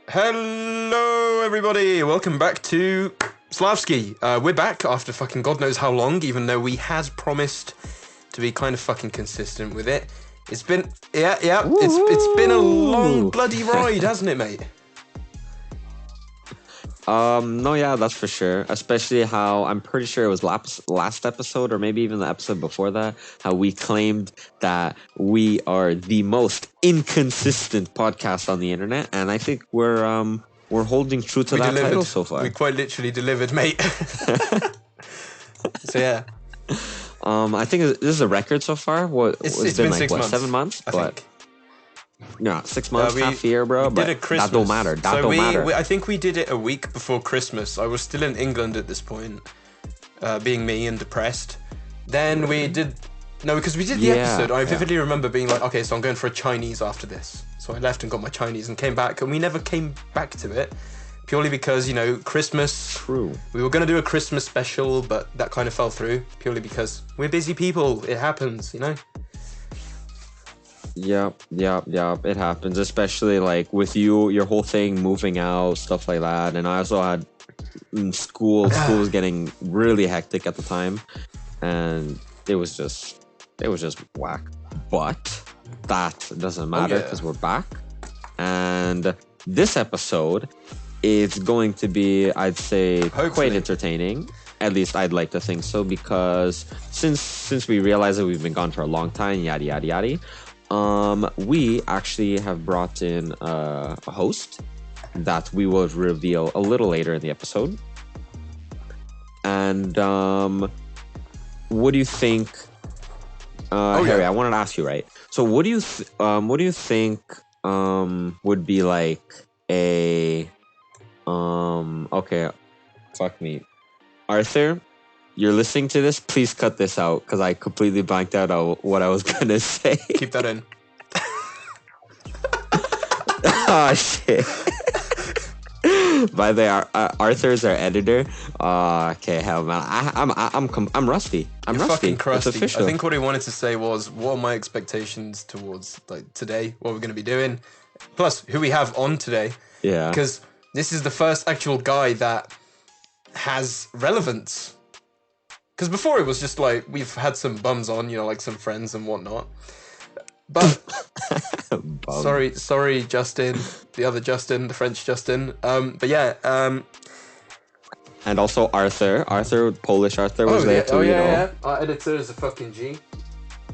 Hello, everybody. Welcome back to Slavsky. We're back after fucking God knows how long, even though we had promised to be kind of fucking consistent with it. It's been, it's been a long bloody ride, hasn't it, mate? No, yeah, that's for sure. Especially how I'm pretty sure it was last episode, or maybe even the episode before that, how we claimed that we are the most inconsistent podcast on the internet, and I think we're holding true to that title so far. We quite literally delivered, mate. So yeah. I think this is a record so far. It's been like 6 months. 7 months, I but. think. Yeah, 6 months, half a year, bro. But that don't matter. That don't matter. I think we did it a week before Christmas. I was still in England at this point, being me and depressed. Then we did... No, because we did the episode. I vividly remember being like, okay, so I'm going for a Chinese after this. So I left and got my Chinese and came back, and we never came back to it. Purely because, Christmas... True. We were going to do a Christmas special, but that kind of fell through. Purely because we're busy people. It happens, Yep, it happens, especially like with your whole thing moving out, stuff like that. And I also had school was getting really hectic at the time, and it was just whack. But that doesn't matter because we're back, and this episode is going to be, I'd say, quite entertaining. At least I'd like to think so, because since we realized that we've been gone for a long time, yada yada yada. We actually have brought in a host that we will reveal a little later in the episode. And what do you think? Harry, I wanted to ask you, right? So, what do you think would be like a okay, fuck me, Arthur? You're listening to this, please cut this out, because I completely blanked out on what I was going to say. Keep that in. Oh, shit. By the way, Arthur's our editor. Okay, hell, man. I'm rusty. You're rusty. Fucking crusty. It's official. I think what he wanted to say was, what are my expectations towards like today, what we're going to be doing, plus who we have on today. Yeah. Because this is the first actual guy that has relevance. Because before it was just like, we've had some bums on, like some friends and whatnot. But, sorry, Justin, the other Justin, the French Justin. But yeah. And also Arthur, Polish Arthur was there too, yeah. Our editor is a fucking G.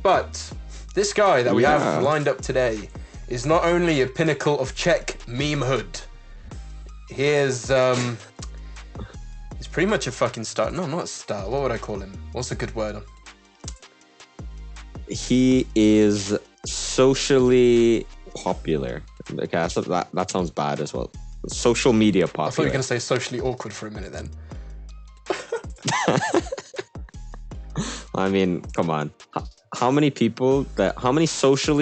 But this guy that we have lined up today is not only a pinnacle of Czech memehood. He is, he's pretty much a fucking star. No, not a star. What would I call him? What's a good word? He is socially popular. Okay, so that sounds bad as well. Social media popular. I thought you were going to say socially awkward for a minute then. I mean, come on. How many social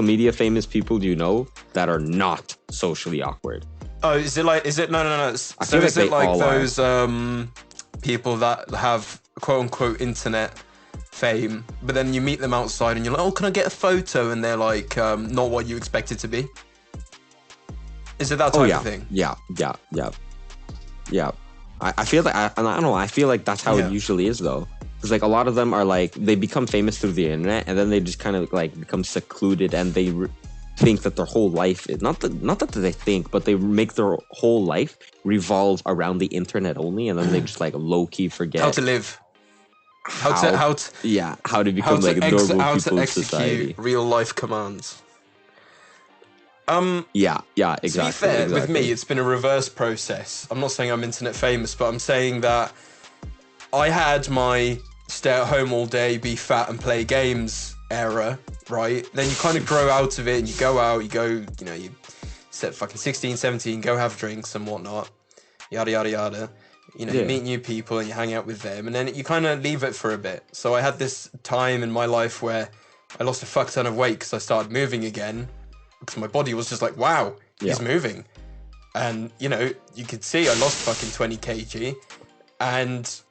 media famous people do you know that are not socially awkward? Oh, no. So is it like those people that have quote unquote internet fame, but then you meet them outside and you're like, oh, can I get a photo? And they're like, not what you expect it to be. Is it that type of thing? Yeah. I feel like, I don't know, I feel like that's how it usually is though. Because like a lot of them are like, they become famous through the internet and then they just kind of like become secluded and they think that their whole life is, not that they think, but they make their whole life revolve around the internet only, and then they just like low-key forget how to live. How to become normal people in society. Real life commands. Yeah, exactly. To be fair, with me, it's been a reverse process. I'm not saying I'm internet famous, but I'm saying that I had my stay at home all day, be fat and play games era, right? Then you kind of grow out of it and you go out, you set fucking 16, 17, go have drinks and whatnot, yada, yada, yada. You meet new people and you hang out with them, and then you kind of leave it for a bit. So I had this time in my life where I lost a fuck ton of weight because I started moving again, because my body was just like, wow, he's moving. And, you could see I lost fucking 20 kg. And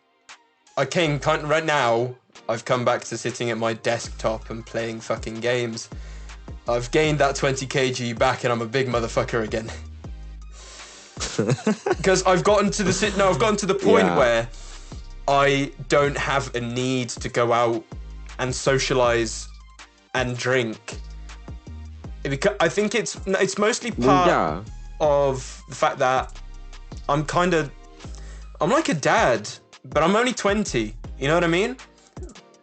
I came right now, I've come back to sitting at my desktop and playing fucking games. I've gained that 20 kg back and I'm a big motherfucker again. Because I've gotten to the point where I don't have a need to go out and socialize and drink. Because I think it's mostly part of the fact that I'm like a dad, but I'm only 20. You know what I mean?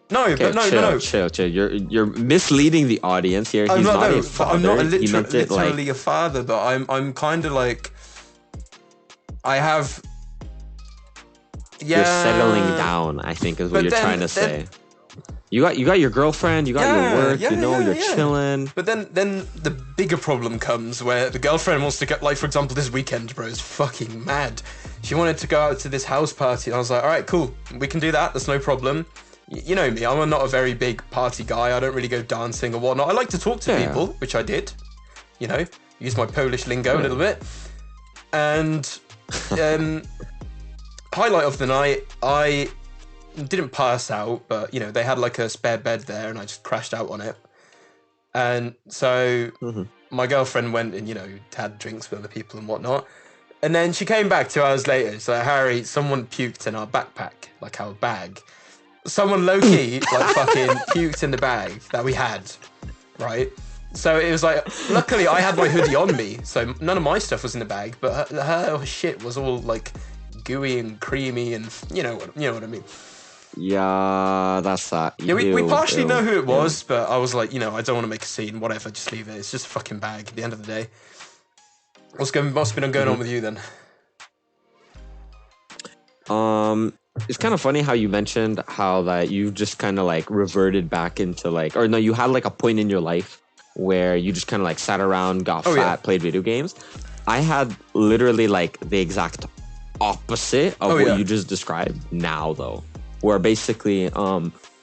No, okay, but no. Chill. You're misleading the audience here. He's not a father. I'm not literally a father, but I'm kind of like, I have. Yeah. You're settling down, I think, is what you're trying to say. You got your girlfriend, you got your work, you're chilling. But then the bigger problem comes where the girlfriend wants to get, like, for example, this weekend, bro, is fucking mad. She wanted to go out to this house party, and I was like, all right, cool, we can do that, that's no problem. You know me, I'm not a very big party guy, I don't really go dancing or whatnot. I like to talk to people, which I did, use my Polish lingo a little bit. And highlight of the night, I didn't pass out, but they had like a spare bed there and I just crashed out on it. And so my girlfriend went and had drinks with other people and whatnot, and then she came back 2 hours later. It's like, Harry, someone puked in our backpack, like our bag. Someone low-key like fucking puked in the bag that we had, right? So it was like, luckily I had my hoodie on me, so none of my stuff was in the bag, but her shit was all like gooey and creamy, and you know what I mean. Yeah, that's that. Yeah, we partially know who it was, but I was like, I don't want to make a scene. Whatever, just leave it. It's just a fucking bag at the end of the day. What's been going on with you then? It's kind of funny how you mentioned how that you just kind of like reverted back into like, or no, you had like a point in your life where you just kind of like sat around, got fat, played video games. I had literally like the exact opposite of what you just described now, though. Where basically,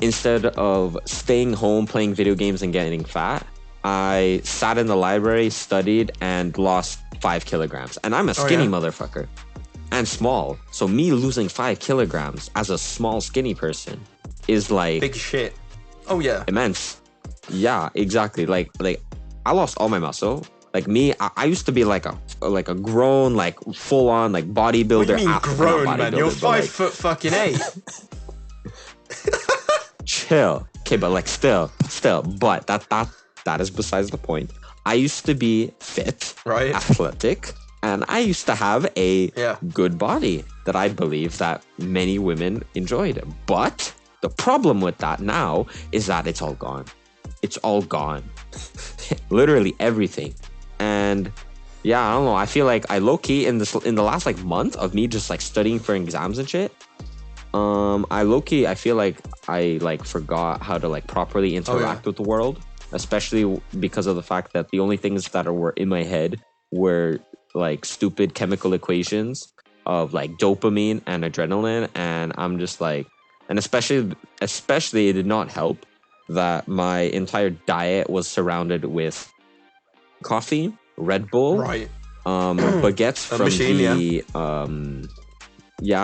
instead of staying home, playing video games and getting fat, I sat in the library, studied, and lost 5 kilograms. And I'm a skinny motherfucker. And small. So me losing 5 kilograms as a small, skinny person is like... big shit. Oh, yeah. Immense. Yeah, exactly. Like I lost all my muscle. Like me, I used to be like a grown, like full-on, like bodybuilder. What do you mean grown, man? You're 5 foot fucking 8. Chill. Okay, but like still, but that is besides the point. I used to be fit, athletic, and I used to have a good body that I believe that many women enjoyed. But the problem with that now is that it's all gone. It's all gone. Literally everything. And yeah, I don't know. I feel like I low-key in the last like month of me just like studying for exams and shit, I feel like I like forgot how to like properly interact with the world, especially because of the fact that the only things that were in my head were like stupid chemical equations of like dopamine and adrenaline. And I'm just like, and especially it did not help that my entire diet was surrounded with coffee, Red Bull, baguettes from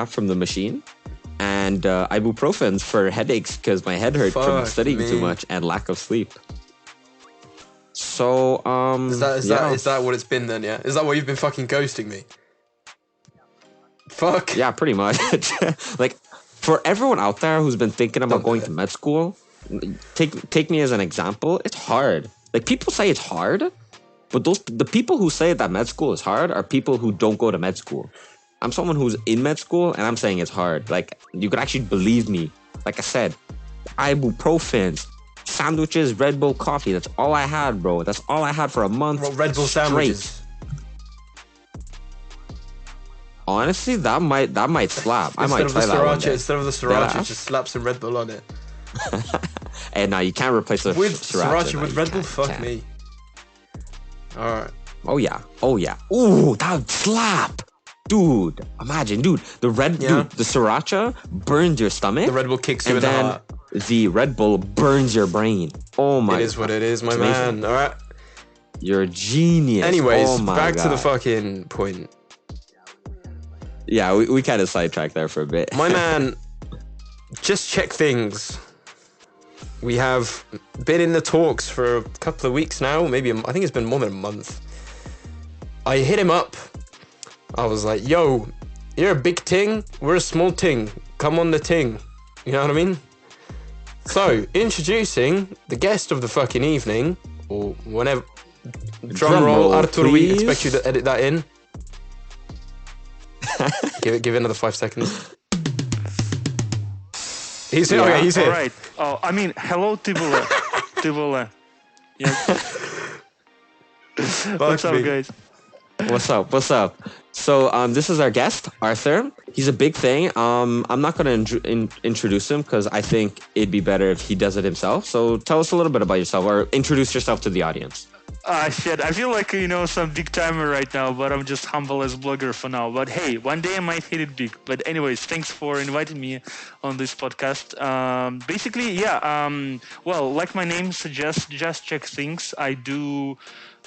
from the machine, and ibuprofens for headaches because my head hurt from studying too much and lack of sleep. So is that what it's been then? Yeah, is that why you've been fucking ghosting me? Fuck. Yeah, pretty much. Like for everyone out there who's been thinking about going to med school, take me as an example. It's hard. Like people say it's hard, but the people who say that med school is hard are people who don't go to med school. I'm someone who's in med school, and I'm saying it's hard. Like, you could actually believe me. Like I said, ibuprofens, sandwiches, Red Bull coffee. That's all I had, bro. That's all I had for a month. Well, Red Bull sandwiches. Honestly, that might slap. I might try that one day. Instead of the sriracha, just slap some Red Bull on it. And now you can't replace the sriracha with Red Bull. Fuck me. All right. Oh yeah. Ooh, that would slap. Dude, imagine, the sriracha burns your stomach. The Red Bull kicks you in the heart. The Red Bull burns your brain. Oh my God. It is what it is, my man. All right. You're a genius. Anyways, back to the fucking point. Yeah, we kind of sidetracked there for a bit. My man, just Czech Things. We have been in the talks for a couple of weeks now. Maybe I think it's been more than a month. I hit him up. I was like, "Yo, you're a big ting. We're a small ting. Come on the ting." You know what I mean? So, introducing the guest of the fucking evening, or whenever. Drum roll, Artur. please. We expect you to edit that in. give it another 5 seconds. He's here. Yeah. Okay, he's here. All right. Oh, I mean, hello, Tibula. Tibula. Yeah. What's up, guys? What's up? So this is our guest, Arthur. He's a big thing. I'm not going to introduce him because I think it'd be better if he does it himself. So tell us a little bit about yourself, or introduce yourself to the audience. Shit. I feel like, some big timer right now, but I'm just humble as blogger for now. But hey, one day I might hit it big. But anyways, thanks for inviting me on this podcast. Basically, yeah. Well, like my name suggests, just Czech Things. I do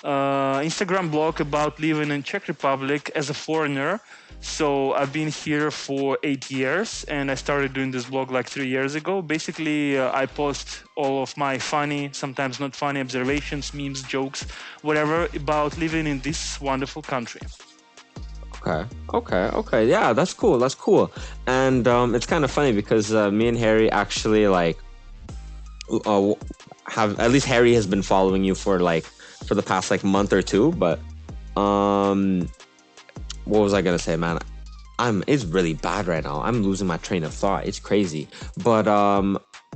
Instagram blog about living in Czech Republic as a foreigner. So I've been here for 8 years, and I started doing this blog like 3 years ago. Basically, I post all of my funny, sometimes not funny observations, memes, jokes, whatever about living in this wonderful country. Okay. Yeah, that's cool. And it's kind of funny because me and Harry actually have, at least Harry has been following you for the past month or two, but what was I gonna say, man? It's really bad right now. I'm losing my train of thought. It's crazy. But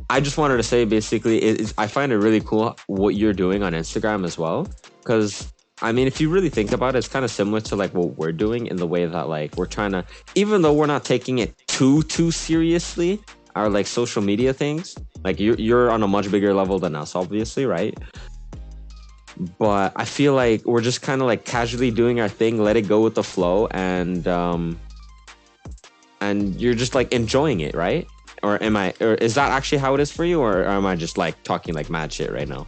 I just wanted to say, basically, I find it really cool what you're doing on Instagram as well. Because, I mean, if you really think about it, it's kind of similar to what we're doing in the way that we're trying to, even though we're not taking it too seriously, our social media things, you're on a much bigger level than us, obviously, right? But I feel like we're just kind of casually doing our thing, let it go with the flow, and you're just enjoying it, right? Or is that actually how it is for you, or am I just talking mad shit right now?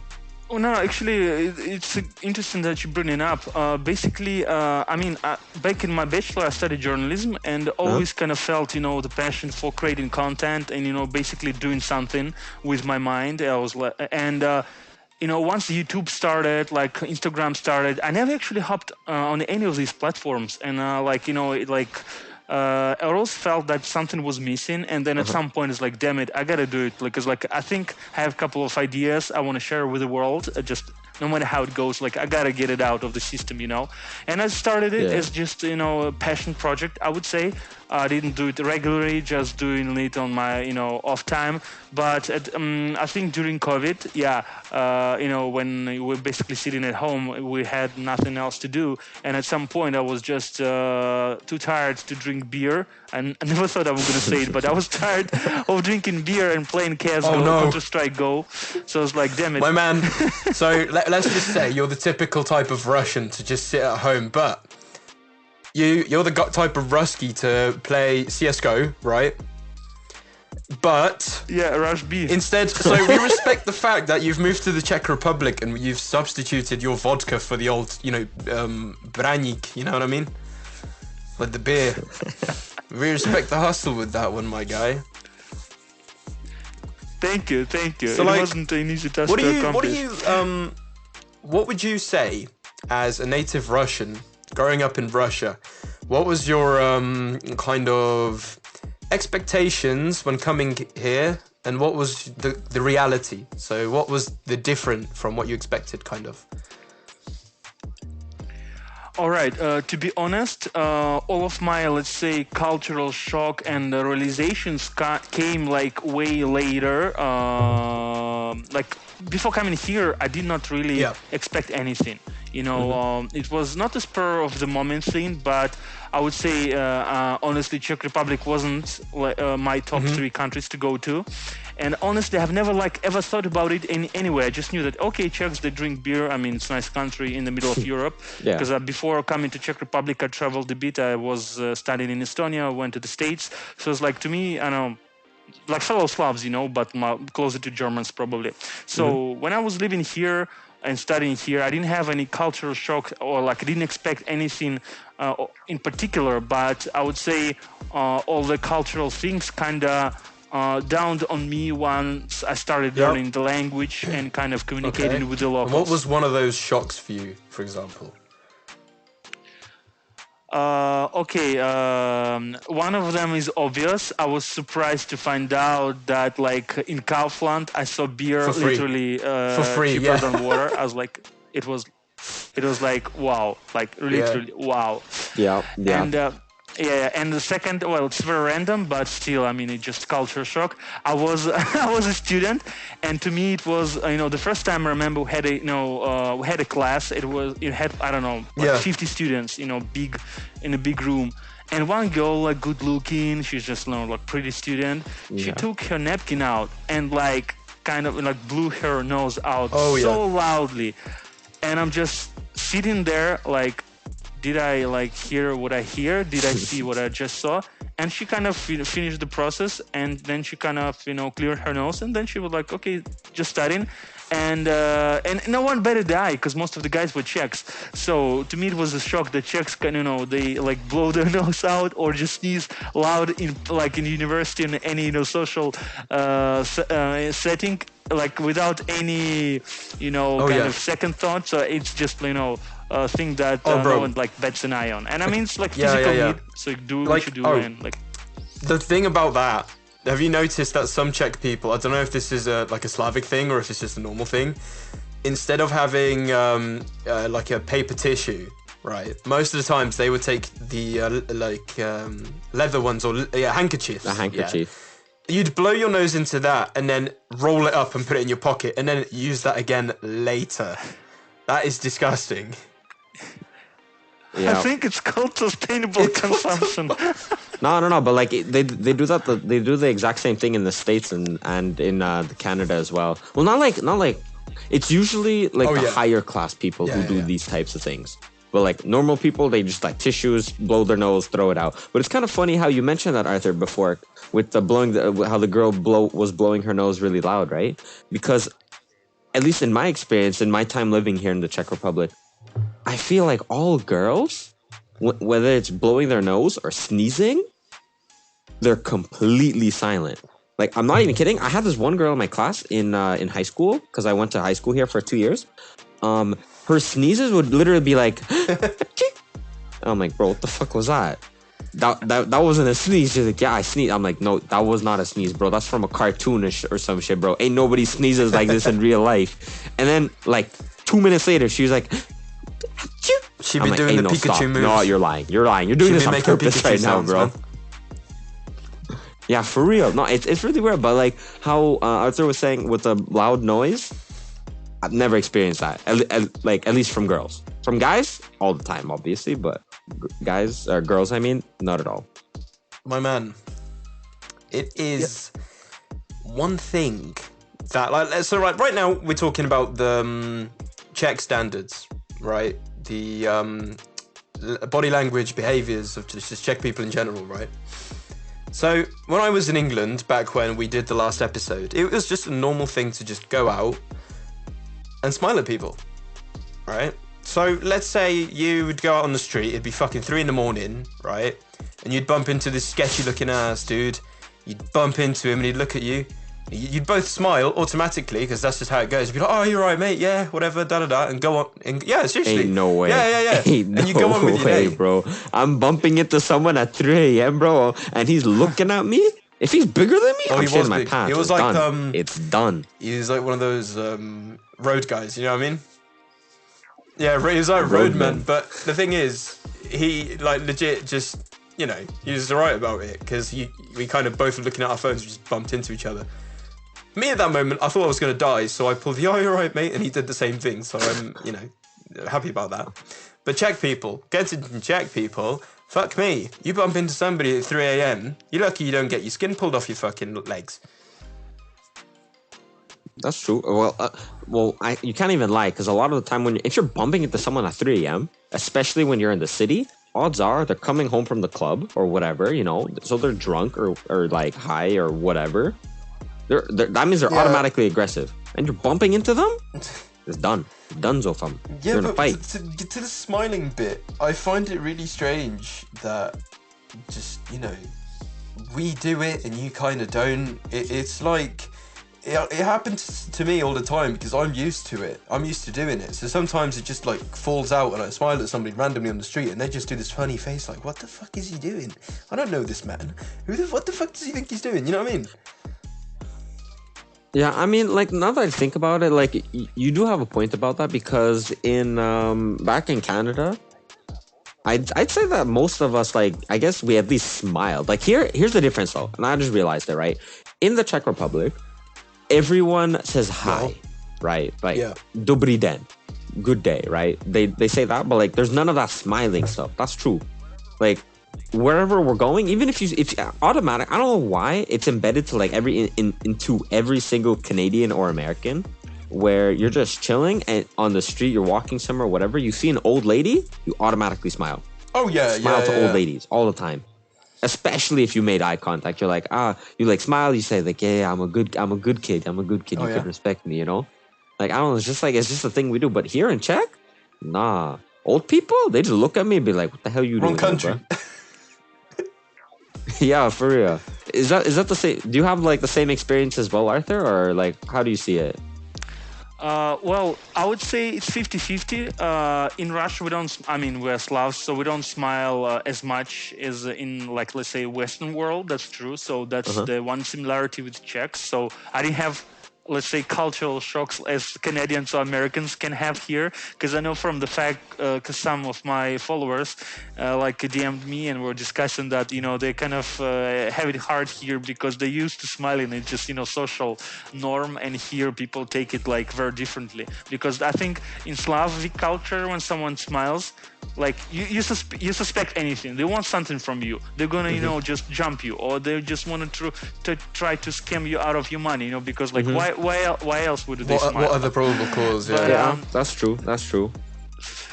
Oh no, actually, it's interesting that you bring it up. Basically, back in my bachelor, I studied journalism and always kind of felt, the passion for creating content and, basically doing something with my mind. I was once YouTube started, Instagram started, I never actually hopped on any of these platforms. And I always felt that something was missing. And then at some point, it's damn it, I got to do it. Because I think I have a couple of ideas I want to share with the world. Just no matter how it goes, I got to get it out of the system, And I started it as just, a passion project, I would say. I didn't do it regularly, just doing it on my, off time. But I think during COVID, when we were basically sitting at home, we had nothing else to do. And at some point, I was just too tired to drink beer. And I never thought I was going to say it, but I was tired of drinking beer and playing CSGO, Counter-Strike Go. So I was like, damn it. My man, so let's just say you're the typical type of Russian to just sit at home, but you're the type of Rusky to play CSGO, right? But yeah, Rush B. Instead, so we respect the fact that you've moved to the Czech Republic and you've substituted your vodka for the old, branik, you know what I mean? Like the beer. We respect the hustle with that one, my guy. Thank you. So, it wasn't an easy task to accomplish. What would you say as a native Russian growing up in Russia? What was your kind of expectations when coming here, and what was the reality? So what was the different from what you expected, kind of? All right. To be honest, all of my, let's say, cultural shock and realizations came way later. Before coming here, I did not really expect anything. It was not a spur of the moment thing, but I would say, honestly, Czech Republic wasn't my top 3 countries to go to. And honestly, I've never ever thought about it in any way. I just knew that, okay, Czechs, they drink beer. I mean, it's a nice country in the middle of Europe. Because before coming to Czech Republic, I traveled a bit. I was studying in Estonia, I went to the States. So it's to me, I don't know, fellow Slavs, but closer to Germans probably. So when I was living here and studying here, I didn't have any cultural shock, or I didn't expect anything in particular. But I would say all the cultural things kind of dawned on me once I started learning the language and kind of communicating with the locals. And what was one of those shocks for you, for example? One of them is obvious. I was surprised to find out that, like, in Kaufland, I saw beer For free. literally For free, cheaper than water. I was like, it was like wow, like literally wow. Yeah. And and the second, well, it's very random, but still, I mean, it's just culture shock. I was I was a student, and to me, it was the first time I remember we had we had a class. It had I don't know, like 50 students, in a big room. And one girl, like, good looking, she's just like pretty student. She took her napkin out and like kind of like blew her nose out loudly, and I'm just sitting there like, did I like hear what I hear? Did I see what I just saw? And she kind of finished the process, and then she kind of cleared her nose, and then she was like, okay, just studying. And no one better die, because most of the guys were Czechs. So to me it was a shock that Czechs can they like blow their nose out or just sneeze loud in university in any social setting, like without any of second thought. So it's just a thing that no one like bets an eye on. And I mean, it's like physical need, so do what you do, and like the thing about that. Have you noticed that some Czech people, I don't know if this is a Slavic thing or if it's just a normal thing, instead of having like a paper tissue, right? Most of the times they would take the leather ones or handkerchiefs. A handkerchief. Yeah. You'd blow your nose into that and then roll it up and put it in your pocket and then use that again later. That is disgusting. Yeah. I think it's called sustainable consumption. No, but like they do that. They do the exact same thing in the States and in Canada as well. Well, not like it's usually like the higher class people who do these types of things. But like normal people, they just like tissues, blow their nose, throw it out. But it's kind of funny how you mentioned that, Arthur, before with the blowing, how the girl was blowing her nose really loud, right? Because at least in my experience, in my time living here in the Czech Republic, I feel like all girls, whether it's blowing their nose or sneezing, they're completely silent. Like, I'm not even kidding. I had this one girl in my class in high school, because I went to high school here for 2 years. Her sneezes would literally be like, I'm like, bro, what the fuck was that? That wasn't a sneeze. She's like, yeah, I sneezed. I'm like, no, that was not a sneeze, bro. That's from a cartoon or some shit, bro. Ain't nobody sneezes like this in real life. And then, like, 2 minutes later, she was like, she'd be doing the Pikachu moves. No, you're lying. You're doing this on purpose right now, bro. Man. Yeah, for real. No, it's really weird. But like how Arthur was saying with the loud noise, I've never experienced that. At least from girls. From guys, all the time, obviously. But guys or girls, I mean, not at all. My man, it is one thing that so right now we're talking about the Czech standards, right? The body language, behaviors of just Czech people in general, right? So when I was in England, back when we did the last episode, it was just a normal thing to just go out and smile at people, right? So let's say you would go out on the street, it'd be fucking 3 a.m, right? And you'd bump into this sketchy looking ass dude. You'd bump into him and he'd look at you. You'd both smile automatically, because that's just how it goes. You'd be like, oh, you're right, mate, yeah, whatever, da-da-da, and go on. And yeah, seriously. Ain't no way. Yeah. Ain't and you go on with your day. Bro. I'm bumping into someone at 3 a.m, bro, and he's looking at me. If he's bigger than me, I'm shitting my pants. He was like, done. It's done. He was like one of those road guys, you know what I mean? Yeah, he was like a roadman. But the thing is, he like legit just, he was alright about it, because we kind of both were looking at our phones, just bumped into each other. Me at that moment, I thought I was going to die, so I pulled the, oh, you're right, mate, and he did the same thing, so I'm, happy about that. But Czech people, getting to Czech people, fuck me. You bump into somebody at 3 a.m, you're lucky you don't get your skin pulled off your fucking legs. That's true. Well, you can't even lie, because a lot of the time if you're bumping into someone at 3 a.m, especially when you're in the city, odds are they're coming home from the club or whatever, so they're drunk or like high or whatever. That means they're automatically aggressive, and you're bumping into them. It's done. Donezo fam. Yeah, you're in a fight. To the smiling bit, I find it really strange that just we do it and you kind of don't. It's like it happens to me all the time because I'm used to it. I'm used to doing it. So sometimes it just like falls out and I smile at somebody randomly on the street and they just do this funny face like, what the fuck is he doing? I don't know this man. What the fuck does he think he's doing? You know what I mean? Yeah, I mean, like, now that I think about it, like, you do have a point about that, because in back in Canada, I'd say that most of us, like, I guess we at least smiled. Like, here's the difference, though, and I just realized it, right? In the Czech Republic, everyone says hi, right? Like, Dobrý den, good day, right? They say that, but, like, there's none of that smiling stuff. That's true. Like, wherever we're going, even if automatic, I don't know why it's embedded to like into every single Canadian or American, where you're just chilling and on the street, you're walking somewhere, whatever, you see an old lady, you automatically smile. Oh yeah, smile to old ladies all the time, especially if you made eye contact. You're like, you like smile, you say like, yeah, I'm a good kid, you can respect me, you know? Like, I don't know, it's just a thing we do. But here in Czech, nah, old people, they just look at me and be like, what the hell you doing? Wrong country. Bro? Yeah, for real. Is that the same? Do you have like the same experience as well, Arthur, or like how do you see it? Well, I would say it's 50-50. In Russia, we're Slavs, so we don't smile as much as in, like, let's say, Western world. That's true. So that's the one similarity with Czechs. So I didn't have, let's say, cultural shocks as Canadians or Americans can have here, because I know from the fact, because some of my followers like DM'd me and were discussing that, you know, they kind of have it hard here because they used to smiling. It's just, you know, social norm, and here people take it like very differently, because I think in Slavic culture, when someone smiles, like you suspect anything. They want something from you. They're gonna, you know, just jump you, or they just want to try to scam you out of your money, you know, because like why else would they smile? What other probable cause? Yeah, yeah, that's true.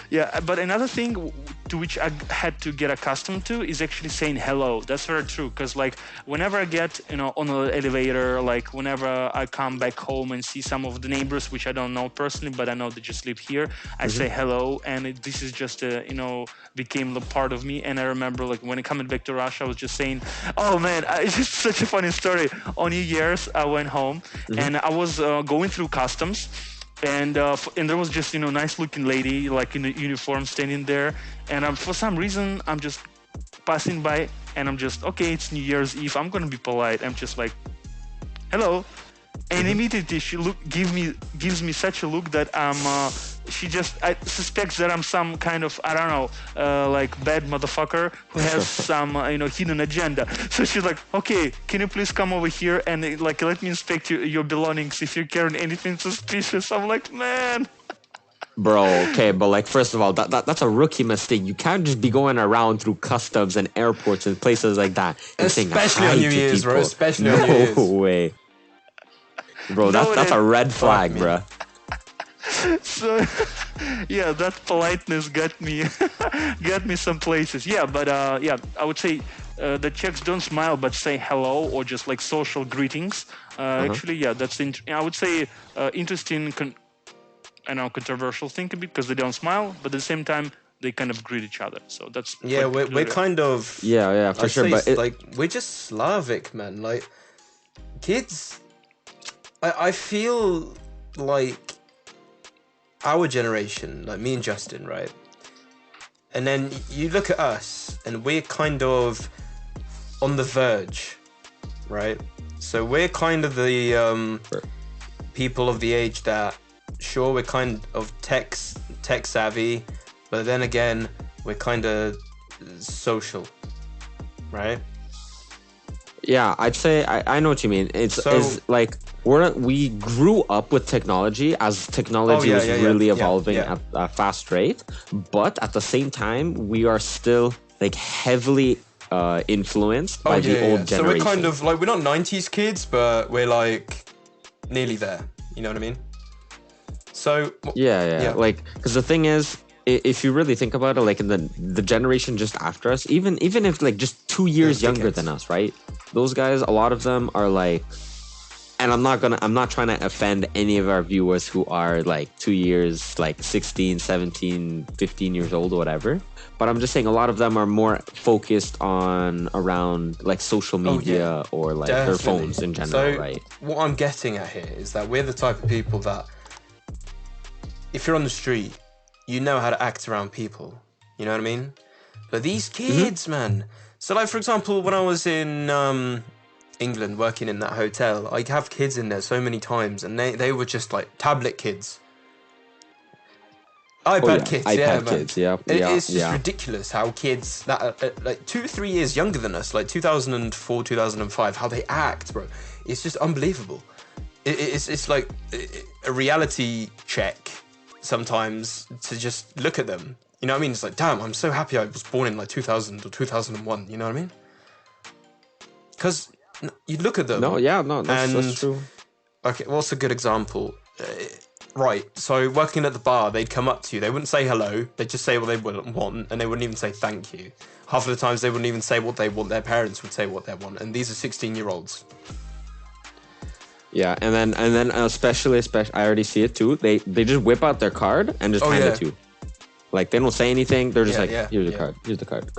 Yeah, but another thing to which I had to get accustomed to is actually saying hello. That's very true, because like whenever I get, you know, on an elevator, like whenever I come back home and see some of the neighbors, which I don't know personally, but I know they just live here, I say hello, and this is just you know, became a part of me. And I remember like when coming back to Russia, I was just saying, oh man, it's just such a funny story. On New Year's, I went home and I was going through customs. And there was just, you know, nice looking lady like in a uniform standing there, and for some reason I'm just passing by and I'm just, okay, it's New Year's Eve, I'm gonna be polite, I'm just like, hello, and immediately she gives me such a look that I suspects that I'm some kind of, I don't know, like bad motherfucker who has some, you know, hidden agenda. So she's like, okay, can you please come over here and like let me inspect your belongings if you're carrying anything suspicious. I'm like, man. Bro, okay, but like, first of all, that's a rookie mistake. You can't just be going around through customs and airports and places like that and especially on New Year's, bro. Especially on New Year's. No way. Bro, that's a red flag, bro. So yeah, that politeness got me some places. Yeah, but yeah, I would say the Czechs don't smile but say hello or just like social greetings. Actually, yeah, that's I would say interesting. I know, controversial thing because they don't smile, but at the same time they kind of greet each other. So that's we're kind of for I'd sure. But like we're just Slavic, man. Like kids, I feel like our generation, like me and Justin, right? And then you look at us, and we're kind of on the verge, right? So we're kind of the people of the age that, sure, we're kind of tech savvy, but then again, we're kind of social, right? Yeah, I'd say I know what you mean. It's like we grew up with technology as technology was really evolving at a fast rate, but at the same time, we are still like heavily influenced by the old generation. So we're kind of like, we're not 90s kids, but we're like nearly there. You know what I mean? So yeah. Like, because the thing is, if you really think about it, like in the generation just after us, even if like just 2 years younger than us, right? Those guys, a lot of them are like and I'm not trying to offend any of our viewers who are like 2 years, like 16, 17, 15 years old or whatever. But I'm just saying a lot of them are more focused on around like social media or like their phones in general, so right? What I'm getting at here is that we're the type of people that if you're on the street, you know how to act around people. You know what I mean? But these kids, man. So like, for example, when I was in England working in that hotel, I'd have kids in there so many times and they were just like tablet kids. iPad kids, iPad man. kids, yeah. It's just ridiculous how kids that are like 2-3 years younger than us, like 2004, 2005, how they act, bro. It's just unbelievable. It's like a reality check sometimes to just look at them. You know what I mean? It's like, damn, I'm so happy I was born in like 2000 or 2001. You know what I mean? Because you look at them. That's true. Okay, what's a good example? Right, so working at the bar, they'd come up to you. They wouldn't say hello. They'd just say what they want, and they wouldn't even say thank you. Half of the times, they wouldn't even say what they want. Their parents would say what they want, and these are 16-year-olds. Yeah, and then especially, I already see it too. They just whip out their card and just hand it to you. Like they don't say anything. They're just here's the card. Here's the card.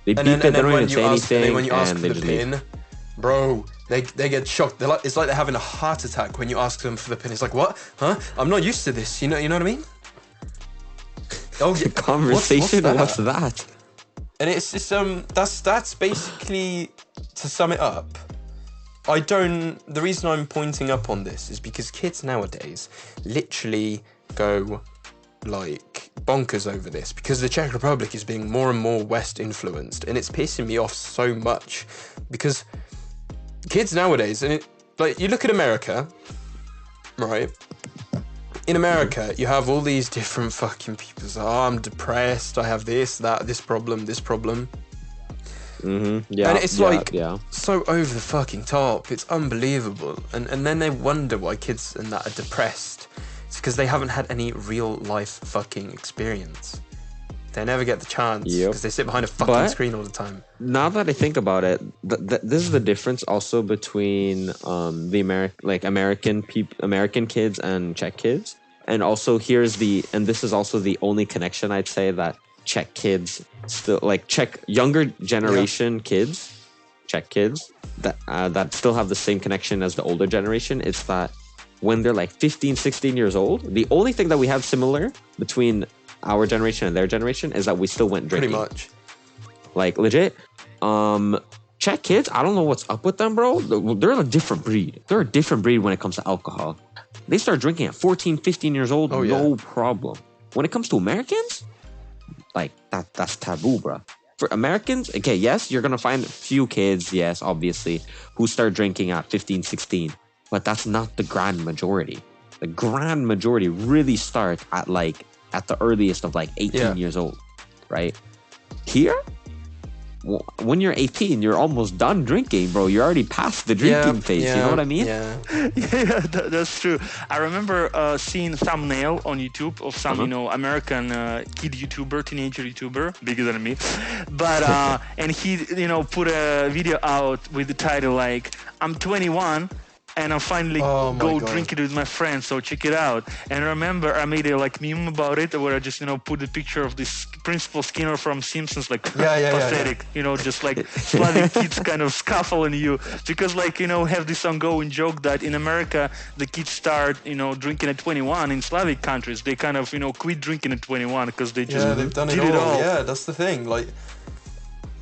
They beep it. They don't even say anything. And when you ask and for they the just pin, leave. bro, they get shocked. It's like they're having a heart attack when you ask them for the pin. It's like, what? Huh? I'm not used to this. You know what I mean? Oh, yeah. Conversation. What's that? And it's just that's basically, to sum it up. The reason I'm pointing up on this is because kids nowadays literally go like bonkers over this, because the Czech Republic is being more and more West influenced, and it's pissing me off so much because kids nowadays, and like you look at America, right? In America, you have all these different fucking people. So, I'm depressed. I have this problem. Yeah, and it's so over the fucking top. It's unbelievable. And then they wonder why kids and that are depressed. It's because they haven't had any real life fucking experience. They never get the chance because they sit behind a fucking screen all the time. Now that I think about it, this is the difference also between the American kids and Czech kids. And also this is also the only connection I'd say that Czech kids still, like Czech younger generation kids, Czech kids that still have the same connection as the older generation. It's that when they're like 15, 16 years old, the only thing that we have similar between our generation and their generation is that we still went drinking. Pretty much. Like legit. Czech kids, I don't know what's up with them, bro. They're a different breed. They're a different breed when it comes to alcohol. They start drinking at 14, 15 years old, no problem. When it comes to Americans, like that's taboo, bro. For Americans, okay, yes, you're gonna find a few kids, yes, obviously, who start drinking at 15, 16. But that's not the grand majority. The grand majority really start at the earliest of like 18 years old, right? Here, when you're 18, you're almost done drinking, bro. You're already past the drinking phase. You know what I mean? Yeah. That's true. I remember seeing a thumbnail on YouTube of some, American kid YouTuber, teenager YouTuber, bigger than me. But and he, put a video out with the title like, "I'm 21. And I'm finally drinking with my friends, so check it out." And I remember I made a meme about it where I just put a picture of this Principal Skinner from Simpsons, pathetic, just like Slavic kids kind of scuffling you, because have this ongoing joke that in America the kids start drinking at 21. In Slavic countries they kind of quit drinking at 21 because they just they've done it all. Yeah, that's the thing.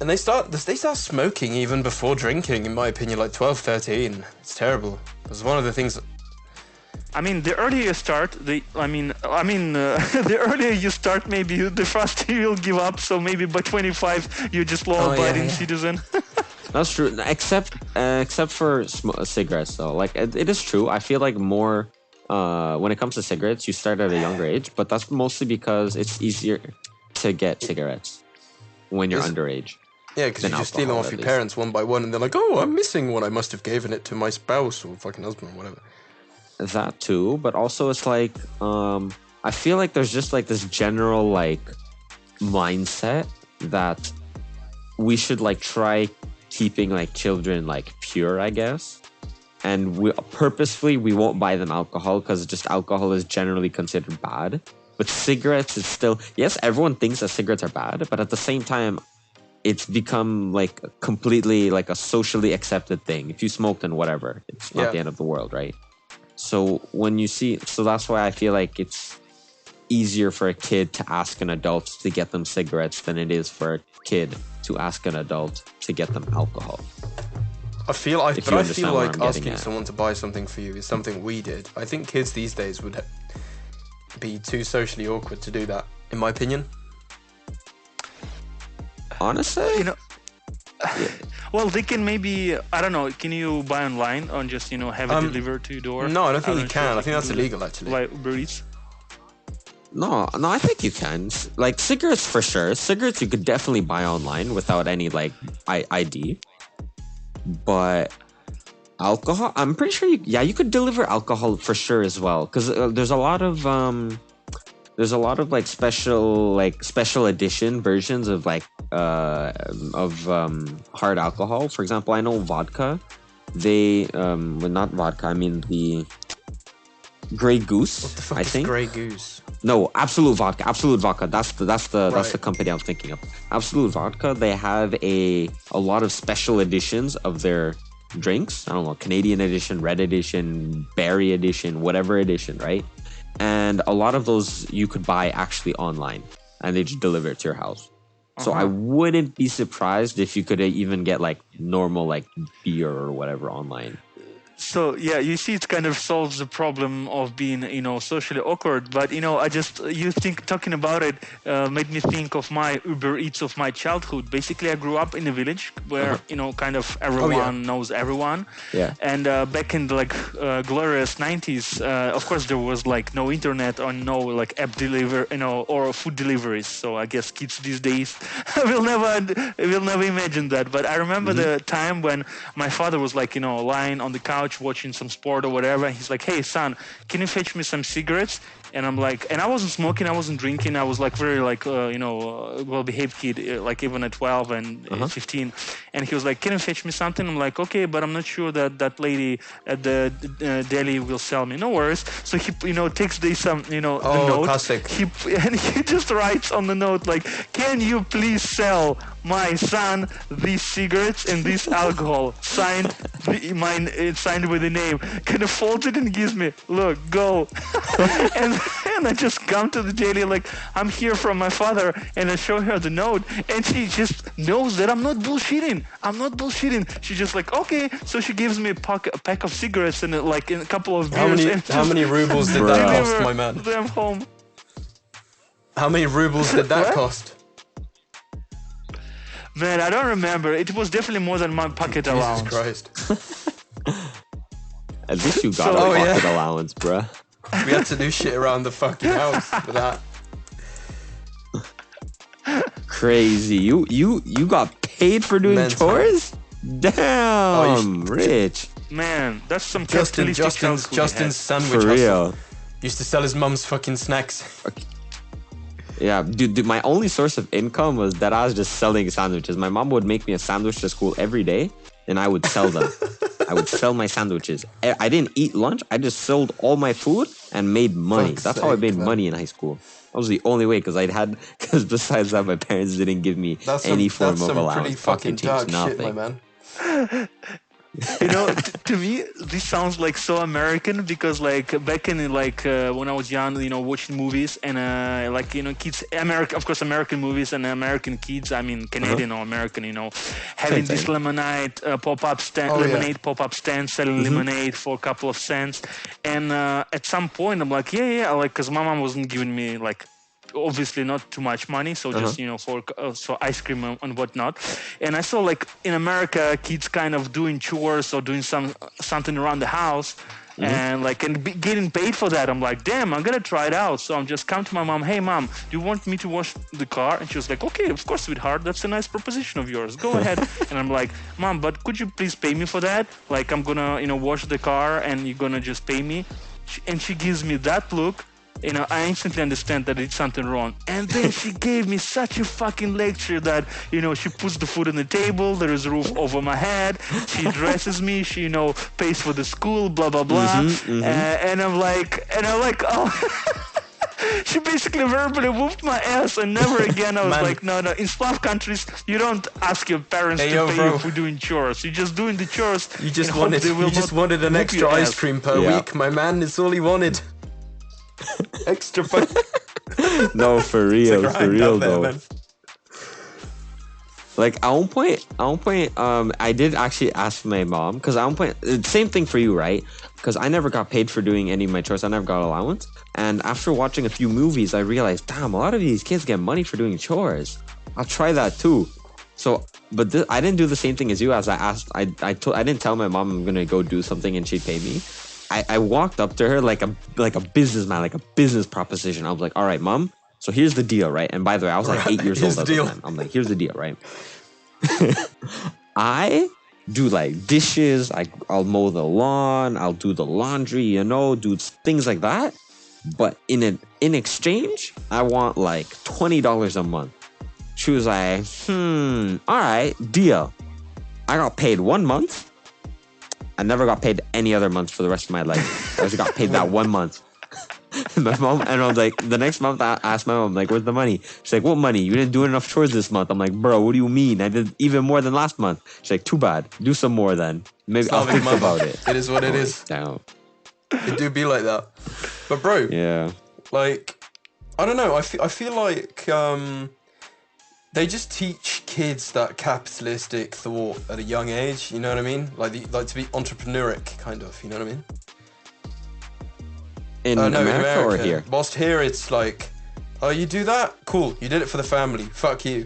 And they start smoking even before drinking, in my opinion, like 12, 13. It's terrible. It's one of the things. I mean, the earlier you start, the earlier you start, maybe the faster you'll give up. So maybe by 25, you're just law-abiding citizen. That's true, except for cigarettes, though. Like it is true. I feel like more when it comes to cigarettes, you start at a younger age, but that's mostly because it's easier to get cigarettes when you're underage. Yeah, because you just steal them off your parents one by one, and they're like, "Oh, I'm missing one. I must have given it to my spouse or fucking husband or whatever." That too, but also it's like, I feel like there's just like this general mindset that we should try keeping children pure, I guess. and we purposefully we won't buy them alcohol because just alcohol is generally considered bad. But cigarettes is still, yes, everyone thinks that cigarettes are bad, but at the same time, it's become like completely like a socially accepted thing. If you smoke, then whatever, it's not the end of the world, right? So when you see, so that's why I feel like it's easier for a kid to ask an adult to get them cigarettes than it is for a kid to ask an adult to get them alcohol. I feel like asking at. someone to buy something for you is something we did. I think kids these days would be too socially awkward to do that, in my opinion. Honestly, You know, well, they can maybe, I don't know, can you buy online and just, have it delivered to your door? No, I don't think you know can. if I think that's do illegal, that actually. Like Uber Eats. no, I think you can. Like cigarettes for sure. Cigarettes you could definitely buy online without any like ID. But alcohol, I'm pretty sure you could deliver alcohol for sure as well. Because there's a lot of like special edition versions of like hard alcohol. For example, I know vodka. They well, not vodka. I mean the Grey Goose. What the fuck I is think. Grey Goose? No, Absolute Vodka. Absolute Vodka. That's the Right. company I'm thinking of. Absolute Vodka. They have a lot of special editions of their drinks. I don't know, Canadian edition, red edition, berry edition, whatever edition, right? And a lot of those you could buy actually online, and they just deliver it to your house. So I wouldn't be surprised if you could even get like normal like beer or whatever online. So yeah, you see, it kind of solves the problem of being, socially awkward. But talking about it made me think of my Uber Eats of my childhood. Basically, I grew up in a village where kind of everyone knows everyone. Yeah. And back in the glorious 90s, of course, there was like no internet or no like app deliver, or food deliveries. So I guess kids these days will never imagine that. But I remember the time when my father was like, lying on the couch watching some sport or whatever. He's like, "Hey son, can you fetch me some cigarettes?" And I'm like, and I wasn't smoking, I wasn't drinking, I was like very like well-behaved kid, like even at 12 and 15. And he was like, "Can you fetch me something?" I'm like, "Okay, but I'm not sure that lady at the deli will sell me." "No worries." So he takes the note. Classic. And he just writes on the note like, "Can you please sell my son these cigarettes and this alcohol, signed with the name." Kind of folds it and gives me, "Look, go." and I just come to the daily like, "I'm here from my father," and I show her the note, and she just knows that I'm not bullshitting. She just like, "Okay." So she gives me a pack of cigarettes and like a couple of beers. How many rubles did that cost, my man? Them home. How many rubles did that What? cost? Man, I don't remember. It was definitely more than my pocket allowance. Jesus Christ. At least you got So- a pocket allowance, bruh. We had to do shit around the fucking house for that. Crazy. You got paid for doing Mental. chores? Damn, rich. Man, that's some capitalistic childhood we Justin's had. sandwich For hustle. real. Used to sell his mum's fucking snacks. Yeah, dude, my only source of income was that I was just selling sandwiches. My mom would make me a sandwich to school every day, and I would sell them. I would sell my sandwiches. I didn't eat lunch. I just sold all my food and made money. Fuck's That's how I sake, made man. money in high school. That was the only way, because besides that, my parents didn't give me any form of That's allowance. some pretty fucking Pocket change, dark shit, my nothing. man. To me, this sounds like so American because like back in when I was young, watching movies and kids, American movies and American kids, I mean Canadian or American, having Same this thing. lemonade pop-up stand, pop-up stand selling lemonade for a couple of cents, and at some point I'm like, because my mom wasn't giving me like, obviously not too much money, so just for ice cream and whatnot. And I saw like in America kids kind of doing chores or doing something around the house and getting paid for that. I'm like, damn, I'm gonna try it out. So I'm just come to my mom, "Hey mom, do you want me to wash the car?" And she was like, "Okay, of course, sweetheart, that's a nice proposition of yours, go ahead." And I'm like, "Mom, but could you please pay me for that? Like I'm gonna wash the car and you're gonna just pay me." And she gives me that look I instantly understand that it's something wrong. And then she gave me such a fucking lecture that, she puts the food on the table, there is a roof over my head, she dresses me, she, pays for the school, blah, blah, blah. And I'm like, oh. She basically verbally whooped my ass, and never again I was like, no. In Slav countries, you don't ask your parents to pay you for doing chores. You're just doing the chores. You just wanted an extra ice cream per week, my man. It's all he wanted. Extra. No, for real though. Man. Like at one point, I did actually ask my mom, because at one point, same thing for you, right? Because I never got paid for doing any of my chores. I never got allowance. And after watching a few movies, I realized, damn, a lot of these kids get money for doing chores. I'll try that too. So, but I didn't do the same thing as you. As I asked, I didn't tell my mom I'm gonna go do something and she'd pay me. I walked up to her like a businessman, like a business proposition. I was like, all right, mom. So here's the deal, right? And by the way, I was like 8 years old at the time. I'm like, here's the deal, right? I do like dishes, I'll mow the lawn, I'll do the laundry, do things like that. But in exchange, I want like $20 a month. She was like, all right, deal. I got paid 1 month. I never got paid any other month for the rest of my life. I just got paid that 1 month. My mom, and I was like, the next month I asked my mom, like, where's the money? She's like, what money? You didn't do enough chores this month. I'm like, bro, what do you mean? I did even more than last month. She's like, too bad. Do some more then. Maybe I'll think about it. It is what it is. Damn. It do be like that. But bro, yeah, like, I don't know. I feel like they just teach kids that capitalistic thought at a young age. You know what I mean? Like to be entrepreneuric, kind of. You know what I mean? In America or here? Whilst here, it's like, oh, you do that? Cool. You did it for the family. Fuck you.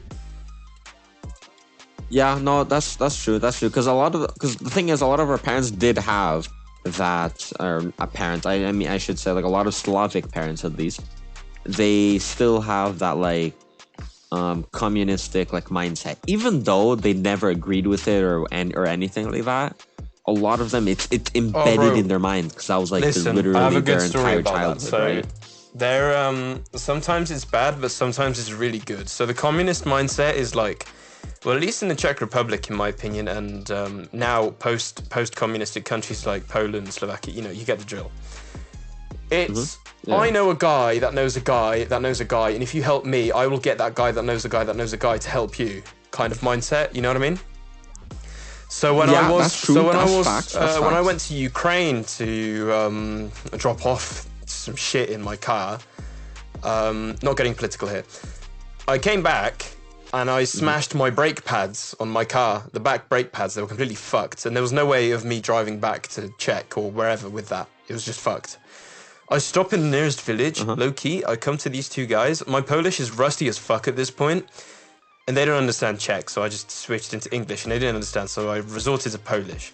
Yeah, no, that's true. That's true. Because the thing is, a lot of our parents did have that, or parents. I mean, I should say, like a lot of Slavic parents, at least, they still have that like communistic like mindset, even though they never agreed with it or anything like that. A lot of them, it's embedded in their mind, because I was like, literally their entire childhood. So right? they're sometimes it's bad, but sometimes it's really good. So the communist mindset is like, well, at least in the Czech Republic, in my opinion, and now post-communistic countries like Poland, Slovakia, you get the drill. It's I know a guy that knows a guy that knows a guy, and if you help me, I will get that guy that knows a guy that knows a guy to help you. Kind of mindset, you know what I mean? So when I went to Ukraine to drop off some shit in my car, not getting political here, I came back and I smashed my brake pads on my car, the back brake pads. They were completely fucked, and there was no way of me driving back to Czech or wherever with that. It was just fucked. I stop in the nearest village, low key. I come to these two guys. My Polish is rusty as fuck at this point. And they don't understand Czech, so I just switched into English, and they didn't understand, so I resorted to Polish.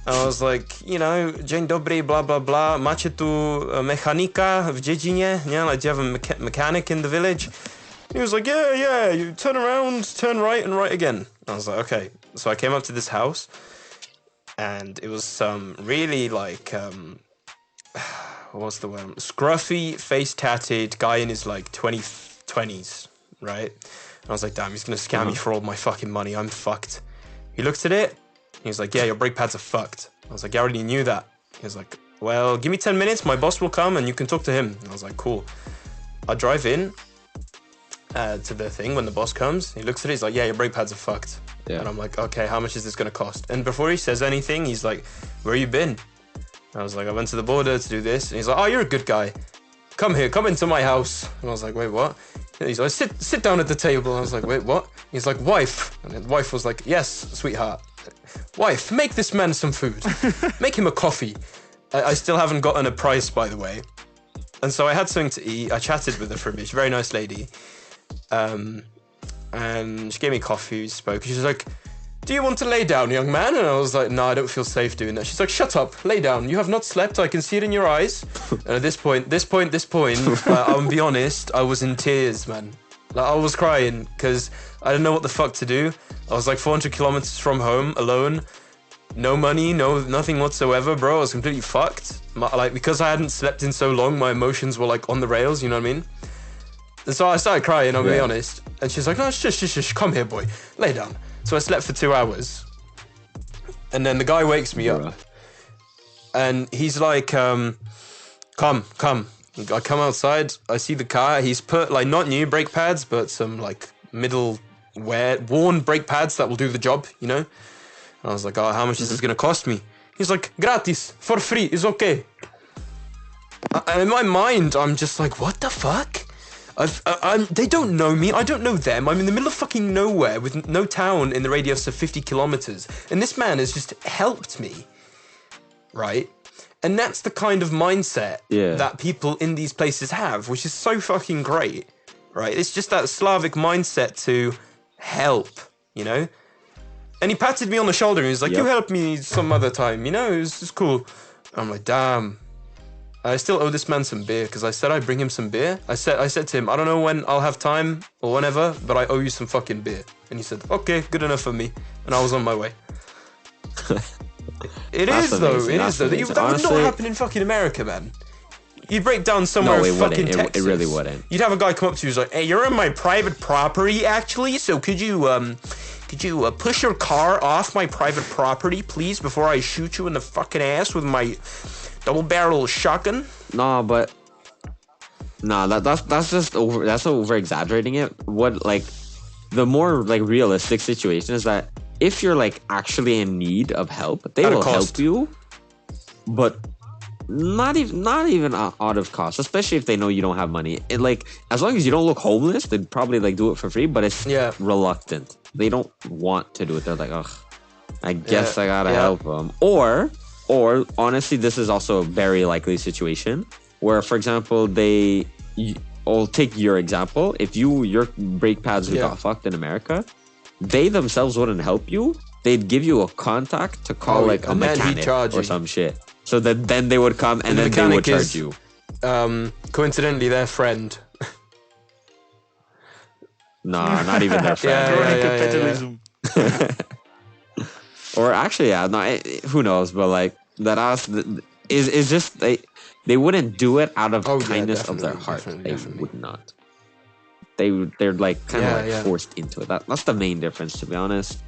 I was like, dzień dobry, blah, blah, blah, macie tu mechanika w dziedzinie? Yeah, like, do you have a mechanic in the village? And he was like, yeah, you turn around, turn right, and right again. I was like, okay. So I came up to this house, and it was some really, like, what's the word? Scruffy, face-tatted guy in his, like, 20s, right? I was like, damn, he's going to scam me for all my fucking money. I'm fucked. He looked at it. He was like, yeah, your brake pads are fucked. I was like, yeah, I already knew that. He was like, well, give me 10 minutes. My boss will come and you can talk to him. And I was like, cool. I drive in to the thing when the boss comes. He looks at it. He's like, yeah, your brake pads are fucked. Yeah. And I'm like, okay, how much is this going to cost? And before he says anything, he's like, where you been? And I was like, I went to the border to do this. And he's like, oh, you're a good guy. Come here, come into my house. And I was like, wait, what? And he's like, sit down at the table. And I was like, wait, what? He's like, wife. And the wife was like, yes, sweetheart. Wife, make this man some food. Make him a coffee. I still haven't gotten a price, by the way. And so I had something to eat. I chatted with her for a bit. She's a very nice lady. And she gave me coffee, we spoke. She was like, do you want to lay down, young man? And I was like, no, I don't feel safe doing that. She's like, shut up, lay down. You have not slept. I can see it in your eyes. And at this point, I'll be honest, I was in tears, man. Like, I was crying because I didn't know what the fuck to do. I was like 400 kilometers from home, alone, no money, nothing whatsoever, bro. I was completely fucked. Like, because I hadn't slept in so long, my emotions were like on the rails, you know what I mean? And so I started crying, I'll be honest. And she's like, "Oh, shush, come here, boy. Lay down." So I slept for 2 hours. And then the guy wakes me up. And he's like, come. I come outside, I see the car. He's put, like, not new brake pads, but some, like, worn brake pads that will do the job, you know? And I was like, "Oh, how much is this going to cost me?" He's like, "Gratis, for free, it's okay." And in my mind, I'm just like, what the fuck? They don't know me, I don't know them. I'm in the middle of fucking nowhere with no town in the radius of 50 kilometers. And this man has just helped me, right? And that's the kind of mindset that people in these places have, which is so fucking great, right? It's just that Slavic mindset to help, you know? And he patted me on the shoulder and he was like, "You help me some other time, you know? It's cool." I'm like, damn. I still owe this man some beer because I said I'd bring him some beer. I said to him, "I don't know when I'll have time or whenever, but I owe you some fucking beer." And he said, "Okay, good enough for me." And I was on my way. It is though. That would not happen in fucking America, man. You'd break down somewhere in fucking Texas. It really wouldn't. You'd have a guy come up to you who's like, "Hey, you're on my private property, actually. So could you push your car off my private property, please, before I shoot you in the fucking ass with my double-barrel shotgun?" That's just over exaggerating it. What, like, the more like realistic situation is that if you're like actually in need of help, they will help you, but not even out of cost, especially if they know you don't have money. It, like, as long as you don't look homeless, they'd probably like do it for free, but it's reluctant. They don't want to do it. They're like, "Ugh, I guess I gotta help them." Or honestly, this is also a very likely situation where, for example, I'll take your example. If your brake pads got fucked in America, they themselves wouldn't help you. They'd give you a contact to call a mechanic or some shit. So that then they would come and then they would charge you. Coincidentally, their friend. Nah, not even their friend. Capitalism. Or actually, who knows? But like is just they wouldn't do it out of kindness of their heart. They would not. They're like kind of like forced into it. That's the main difference, to be honest.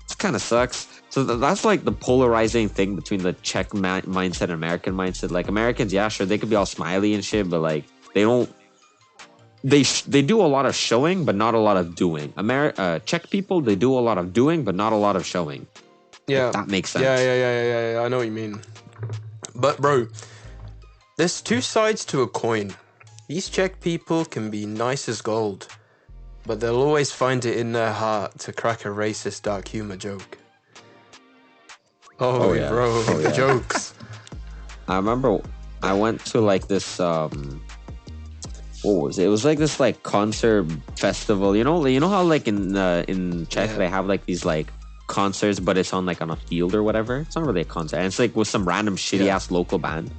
It kind of sucks. So that's like the polarizing thing between the Czech mindset and American mindset. Like, Americans, yeah, sure, they could be all smiley and shit, but like they don't. They do a lot of showing, but not a lot of doing. Czech people, they do a lot of doing, but not a lot of showing. Yeah, if that makes sense. Yeah. I know what you mean. But bro, there's two sides to a coin. These Czech people can be nice as gold, but they'll always find it in their heart to crack a racist dark humor joke. Bro, the jokes. I remember I went to like this what was it? It was like this like concert festival. You know how like in Czech they have like these like concerts, but it's on like on a field or whatever. It's not really a concert, and it's like with some random shitty ass local band.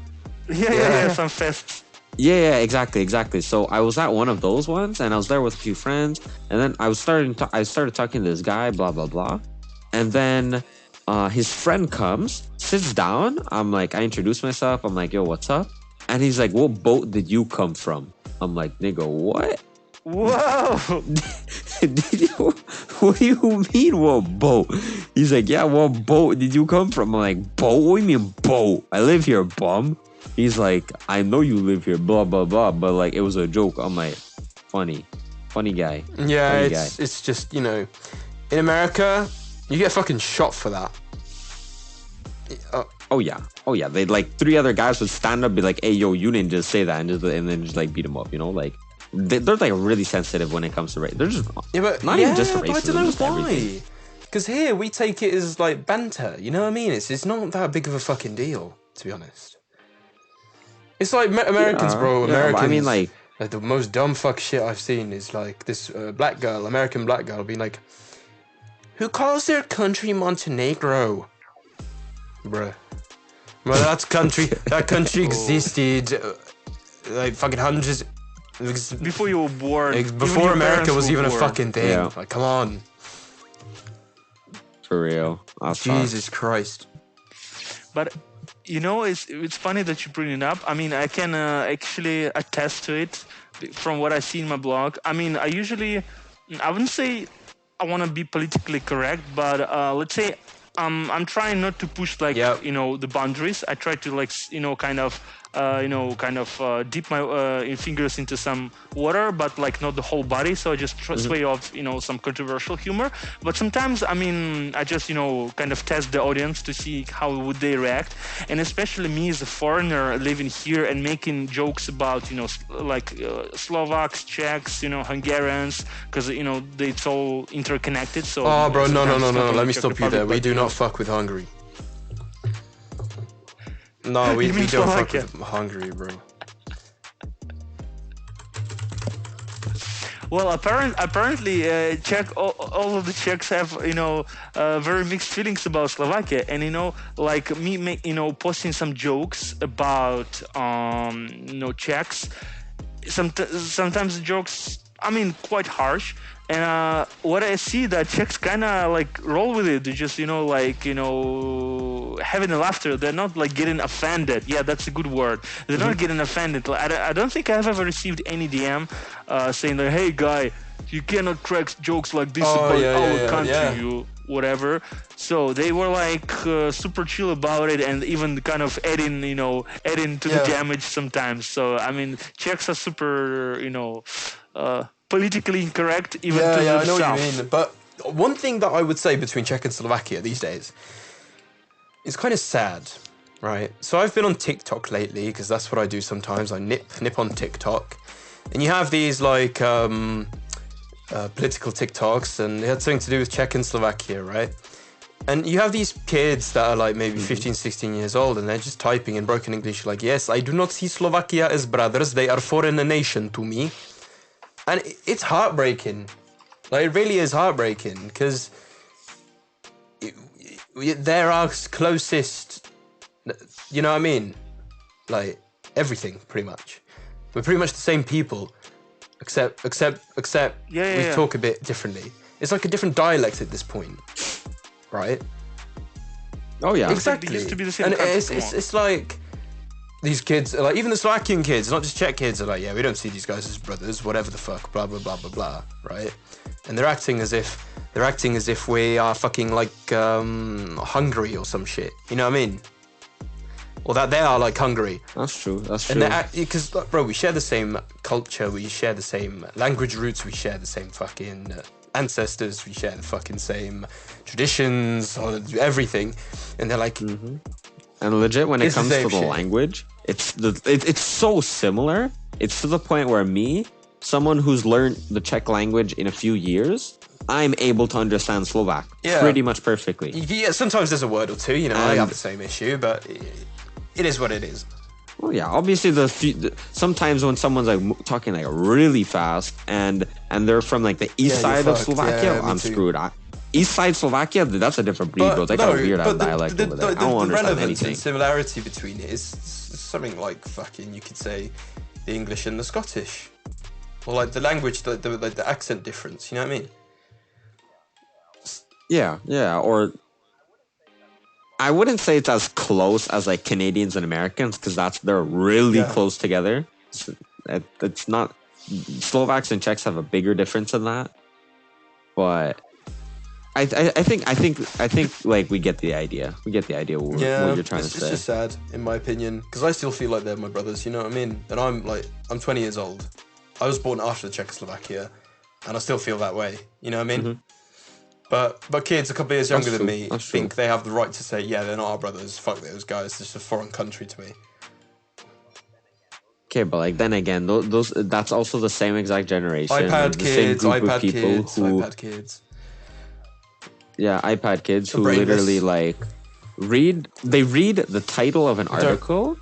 Yeah, some fests. Yeah, exactly. So I was at one of those ones, and I was there with a few friends, and then I started talking to this guy, blah blah blah, and then his friend comes, sits down. I'm like, I introduce myself. I'm like, "Yo, what's up?" And he's like, "What boat did you come from?" I'm like, "Nigga, what?" Whoa! What do you mean, what boat? He's like, "Yeah, what boat did you come from?" I'm like, "Boat? What do you mean boat? I live here, bum." He's like, "I know you live here, blah blah blah," but like it was a joke. I'm like, funny guy. Yeah, it's just, you know, in America, you get fucking shot for that. Oh yeah. They like 3 other guys would stand up, be like, "Hey, yo, you didn't just say that," and then just like beat him up. You know, like they're like really sensitive when it comes to race. They're just even just racism. But I don't know why. Because here we take it as like banter. You know what I mean? It's not that big of a fucking deal, to be honest. It's like Americans, bro. Americans. I mean, like the most dumb fuck shit I've seen is like this American black girl, being like, "Who calls their country Montenegro?" Bruh. Well, that country existed like fucking hundreds before you were born. Before America was even a fucking thing. Like, come on. For real. Jesus Christ. But it's funny that you bring it up. I mean, I can actually attest to it from what I see in my blog. I mean, I wouldn't say I want to be politically correct, but let's say I'm trying not to push like Yep. the boundaries. I try to like dip my fingers into some water, but like not the whole body. So I just sway off some controversial humor. But sometimes I mean I just kind of test the audience to see how would they react, and especially me as a foreigner living here and making jokes about Slovaks, Czechs, Hungarians, because it's all interconnected. So Oh, bro, no. sometimes it's not only Let me Czech stop you there. Republic, We do but, not fuck with Hungary. No, we You mean don't fuck Slovakia? with Hungary, bro. Well, apparently, all of the Czechs have very mixed feelings about Slovakia, and like me, posting some jokes about Czechs. Sometimes the jokes, I mean, quite harsh. And what I see that Czechs kind of like roll with it. They just having a laughter. They're not like getting offended. Yeah, that's a good word. They're not getting offended. Like, I don't think I've ever received any DM saying like, "Hey guy, you cannot crack jokes like this about our country, you whatever." So they were like super chill about it, and even kind of adding to the damage sometimes. So I mean, Czechs are super politically incorrect even to I know themselves. what you mean. But one thing that I would say between Czech and Slovakia these days is kind of sad, right? So I've been on TikTok lately because that's what I do sometimes. I nip on TikTok, and you have these like political TikToks, and it had something to do with Czech and Slovakia, right? And you have these kids that are like maybe 15, 16 years old, and they're just typing in broken English like, "Yes, I do not see Slovakia as brothers. They are foreign nation to me." And it's heartbreaking. Like, it really is heartbreaking because they're our closest, you know what I mean? Like, everything, pretty much. We're pretty much the same people, except we talk a bit differently. It's like a different dialect at this point, right? Oh yeah, exactly. It used to be the same And country, it's like these kids, like even the Slovakian kids, not just Czech kids, are like, yeah, we don't see these guys as brothers, whatever the fuck, blah blah blah blah blah, right? And they're acting as if we are fucking like Hungary or some shit. You know what I mean? Or that they are like Hungary. that's true. That's And true. because, bro, we share the same culture, we share the same language roots, we share the same fucking ancestors, we share the fucking same traditions, everything. And they're like, And legit, when it It's the comes same to the shit. language, it's so similar. It's to the point where someone who's learned the Czech language in a few years, I'm able to understand Slovak pretty much perfectly. yeah, sometimes there's a word or two, I have the same issue, but it is what it is. Well, yeah, obviously sometimes when someone's like talking like really fast and they're from like the east Yeah, side you're of fucked. Slovakia, Yeah, me I'm too. screwed. East side Slovakia, that's a different breed, bro. They got a weird ass dialect over there. I don't the understand relevance anything. and similarity between it is something like fucking, you could say, the English and the Scottish, or like the language, the accent difference. You know what I mean? Yeah, or I wouldn't say it's as close as like Canadians and Americans because they're really close together. It's not. Slovaks and Czechs have a bigger difference than that, but I think like we get the idea. We get the idea what you're trying to say. It's just sad in my opinion because I still feel like they're my brothers. You know what I mean? And I'm 20 years old. I was born after Czechoslovakia, and I still feel that way. You know what I mean? But kids a couple of years younger than me think they have the right to say, yeah, they're not our brothers. Fuck those guys. It's just a foreign country to me. Okay, but like then again, that's also the same exact generation. iPad the same kids, group iPad of people kids, who, iPad kids. Yeah, iPad kids who brainless. literally like read the title of an article,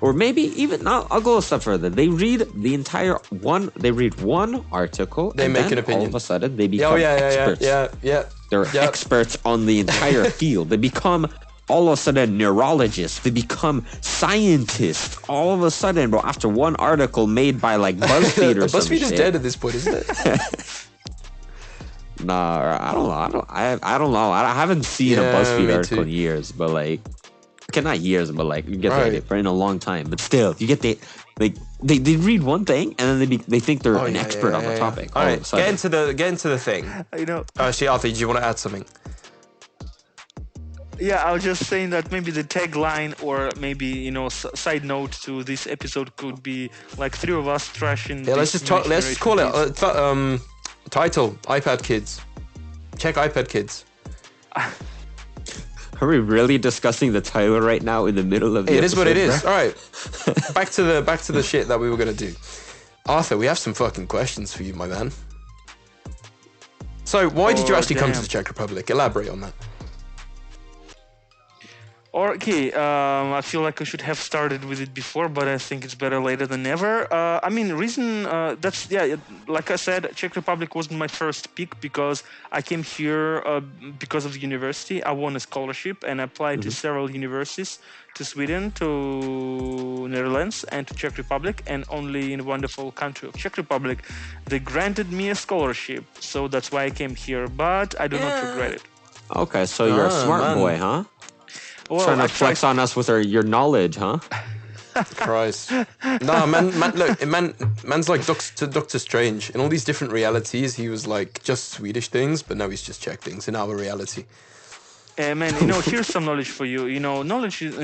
or maybe even I'll go a step further. They read the entire one. They read one article. They and make then an opinion. All of a sudden, they become experts. Yeah. They're experts on the entire field. They become all of a sudden neurologists. They become scientists. All of a sudden, bro, after one article made by like BuzzFeed or some BuzzFeed is shit. dead at this point, isn't it? Nah, I don't know. I don't know. I haven't seen a BuzzFeed me article too. in years, but like Okay, not years, but like you get the Right. idea, for in a long time. But still, you get the like they read one thing and then they think they're an expert on the topic. All All right, of a sudden. get into the thing. You know. Actually, Arthur, do you want to add something? Yeah, I was just saying that maybe the tagline or maybe, side note to this episode could be like three of us trashing. Yeah, let's this just talk. new Let's just call generation it title: iPad Kids. Check iPad Kids. Are we really discussing the title right now in the middle of the It is what it episode, is. bro? All right, back to the shit that we were gonna do. Arthur, we have some fucking questions for you, my man. So, why did you actually come to damn. the Czech Republic? Elaborate on that. Okay, I feel like I should have started with it before, but I think it's better later than never. Reason like I said, Czech Republic wasn't my first pick because I came here because of the university. I won a scholarship and applied to several universities, to Sweden, to Netherlands, and to Czech Republic, and only in the wonderful country of Czech Republic they granted me a scholarship. So that's why I came here, but I do not regret it. Okay, so you're a smart man. boy, huh? Well, Trying to I flex on us with your knowledge, huh? Christ. No, man's like Doctor Strange. In all these different realities, he was like just Swedish things, but now he's just Czech things in our reality. Man, here's some knowledge for you. Knowledge is,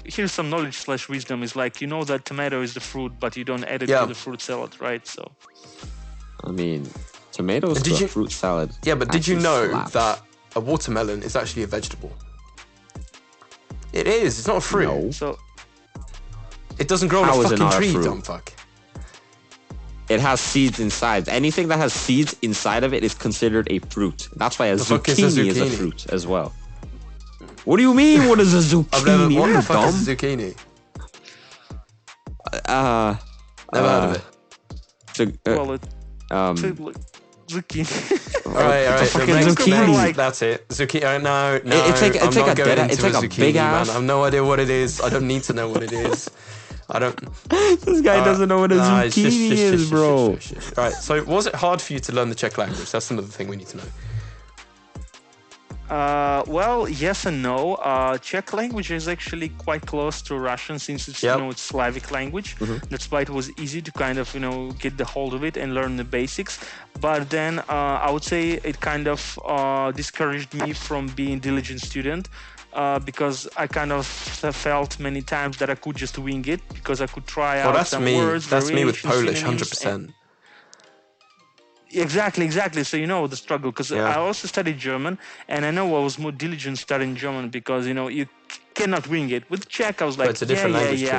here's some knowledge / wisdom is like, that tomato is the fruit, but you don't add it to the fruit salad, right? So. I mean, tomatoes Did to you- a fruit salad. Yeah, but did you actually know slaps. that a watermelon is actually a vegetable? It is. It's not a fruit. No. So, It doesn't grow on How a is it fucking not a tree, fruit? dumb fuck. It has seeds inside. Anything that has seeds inside of it is considered a fruit. That's why a fuck is a zucchini is a zucchini? fruit as well. What do you mean? What is a zucchini? What You're the fuck dumb. is a zucchini? Never heard of it. well, um, zucchini. All right. fucking the next- zucchini. next- That's it. Zucchini. No. It's like- I'm it's like not a going dead- into it's like a zucchini, big man. ass- I have no idea what it is. I don't need to know what it is. I don't. This guy doesn't know what a Nah, it's zucchini is, bro. Right. So, was it hard for you to learn the Czech language? That's another thing we need to know. Well, yes and no. Czech language is actually quite close to Russian since it's Yep. it's Slavic language. That's why it was easy to kind of get the hold of it and learn the basics. But then I would say it kind of discouraged me from being diligent student. Because I kind of felt many times that I could just wing it because I could try Well, out that's some me. words. That's me with variations, Polish, synonyms, 100%. Exactly. So you know the struggle because Yeah. I also studied German, and I know I was more diligent studying German because you cannot wing it. With Czech, I was like, it's a different language too.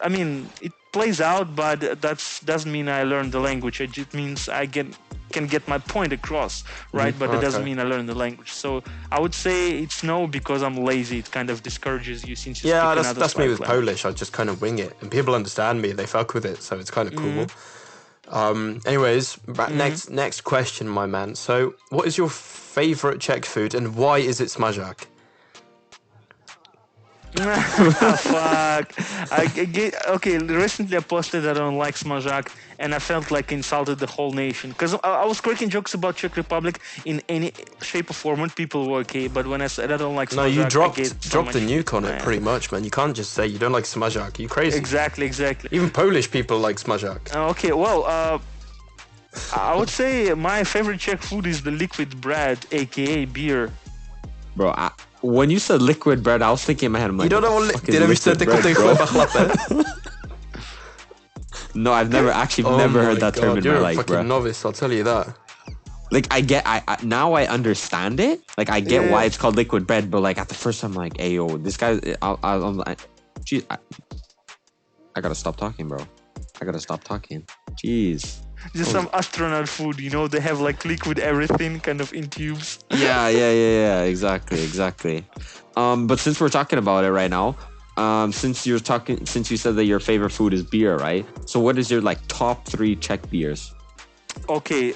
I mean, it plays out, but that doesn't mean I learned the language. It just means I can get my point across, right? But it doesn't Okay. mean I learned the language. So I would say it's no because I'm lazy. It kind of discourages you since you Yeah, speak that's another me with Slavic language. Polish. I just kind of wing it, and people understand me. They fuck with it, so it's kind of cool. Anyways, next question, my man. So, what is your favorite Czech food, and why is it smajak? Fuck. Okay, recently I posted that I don't like smajak, and I felt like I insulted the whole nation. Because I was cracking jokes about Czech Republic in any shape or form, and people were okay. But when I said I don't like smajak, No, you I dropped get so dropped the much- nuke on it Yeah. pretty much, man. You can't just say you don't like smajak. Are you crazy? Exactly. Even Polish people like smajak. Okay, well, I would say my favorite Czech food is the liquid bread, aka beer. Bro, when you said liquid bread, I was thinking in my head, I'm like, You don't know what what the fuck is liquid bread, bro? No, I've never heard that term in You're my a life, fucking bro. novice, I'll tell you that. Like, now I understand it. Like, I get why it's called liquid bread, but like at the first time, I'm like, hey, yo, this guy, geez, I gotta stop talking, bro. I gotta stop talking. Jeez. Just some astronaut food, they have like liquid everything kind of in tubes. Yeah, exactly. But since we're talking about it right now, since you said that your favorite food is beer, right? So what is your like top 3 Czech beers? Okay,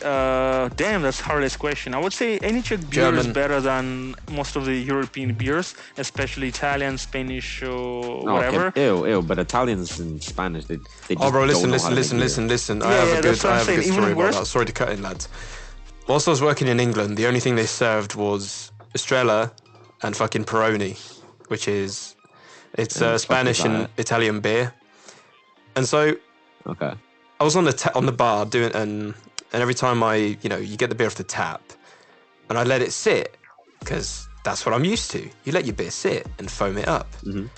damn, that's hardest question. I would say any Czech beer is German. better than most of the European beers, especially Italian, Spanish, or Oh, whatever. okay. Ew, but Italians and Spanish, they just Oh, bro, don't know listen. how to make beer. I have a that's good what I'm saying. story Even about worse- that. Sorry to cut in, lads. Whilst I was working in England, the only thing they served was Estrella and fucking Peroni. which is it's And what the fuck is Spanish and that? Italian beer. And so Okay. I was on the bar doing, and every time you get the beer off the tap, and I let it sit because that's what I'm used to. You let your beer sit and foam it up. Mhm.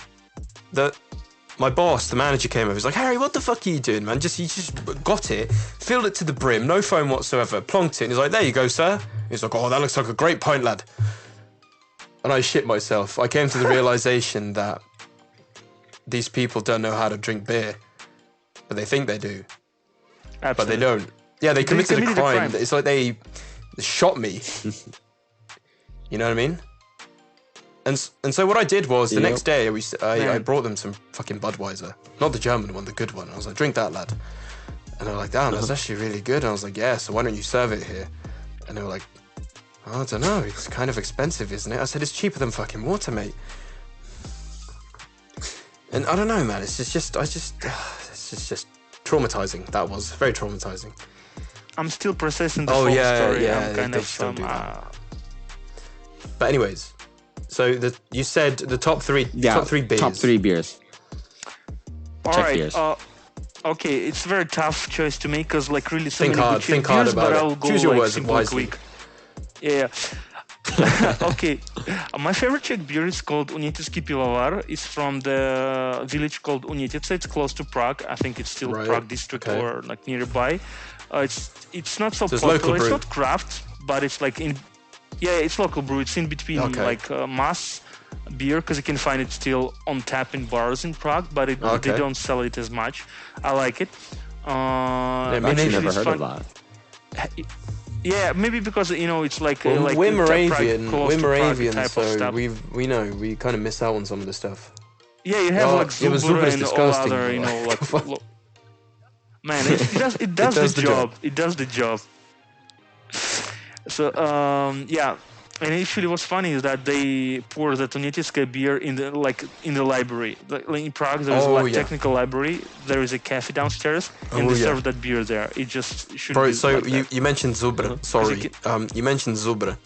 My boss, the manager, came over. He's like, "Harry, what the fuck are you doing, man? He just got it, filled it to the brim, no foam whatsoever, plonked it, and he's like, there you go, sir." He's like, "Oh, that looks like a great pint, lad." And I shit myself. I came to the realization that these people don't know how to drink beer, but they think they do, Absolutely. but they don't. Yeah, they committed a committed a crime. crime. It's like they shot me. You know what I mean? And so what I did was the Yep. next day I Man. brought them some fucking Budweiser, not the German one, the good one. I was like, "Drink that, lad." And they were like, "Damn, that's actually really good." And I was like, "Yeah, so why don't you serve it here?" And they were like, "I don't know, it's kind of expensive, isn't it?" I said, "It's cheaper than fucking water, mate." And I don't know, man. It's just traumatizing. That was very traumatizing. I'm still processing the Oh, whole yeah, story. yeah, I'm kind they of just don't do that. But anyways, so you said the top three beers. Top 3 beers. all Czech right. beers. Okay, it's a very tough choice to make because like really so Think many hard, good Czech think hard beers, about but it. I'll go Choose your like words simple and wisely. quick. Yeah. Okay. My favorite Czech beer is called Unetický pivovar. It's from the village called Unetice. It's close to Prague. I think it's still Right, Prague district okay. or like nearby. It's not so So it's popular. local It's brew. not craft, but it's like it's local brew. It's in between Okay. like mass beer because you can find it still on tap in bars in Prague, but they Okay. don't sell it as much. I like it. Yeah, I've me actually neither. never it's heard fun. of that. Yeah, maybe because it's like Well, like we're Prague, Moravian. close We're to Prague Moravian, type of so stuff. we kind of miss out on some of the stuff. Yeah, you have Oh, like yeah, but Zubr Zubr is and all disgusting, other, bro. like man, it does does the the job. job. It does the job. So yeah, and actually what's funny is that they pour the Tunetiska beer in the library. Like in Prague, there is Oh, like yeah. technical library. There is a cafe downstairs, and Oh, they yeah. serve that beer there. It just should Bro, be so like that. you mentioned Zubr. Sorry, you mentioned Zubr.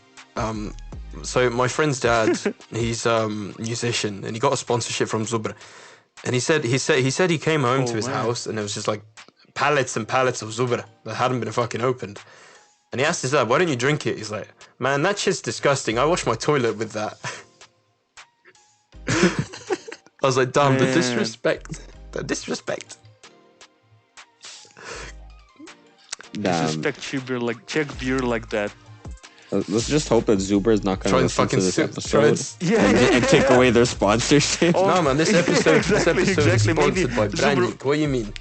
So my friend's dad, he's musician, and he got a sponsorship from Zubr. And he said he came home to his man. house, and there was just like pallets and pallets of Zubr that hadn't been fucking opened. And he asked his dad, "Why don't you drink it?" He's like, "Man, that shit's disgusting. I wash my toilet with that." I was like, "Damn, the Man. disrespect. The disrespect." Damn. Disrespect Czech beer like that. Let's just hope that Zuber is not going Try to and listen to fucking this try episode and and take away their sponsorship. Oh, No, man, this episode is exactly, sponsored maybe by Zubr- Branik. What do you mean?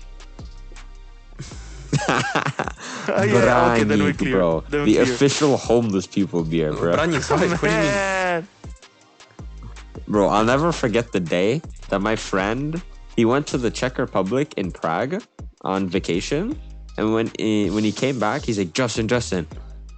Yeah, okay, then we're Branik, clear. bro. Then we're The clear. official homeless people beer, bro. Branik's hype. What do you mean? Man. Bro, I'll never forget the day that my friend, he went to the Czech Republic in Prague on vacation. And when he came back, he's like, Justin,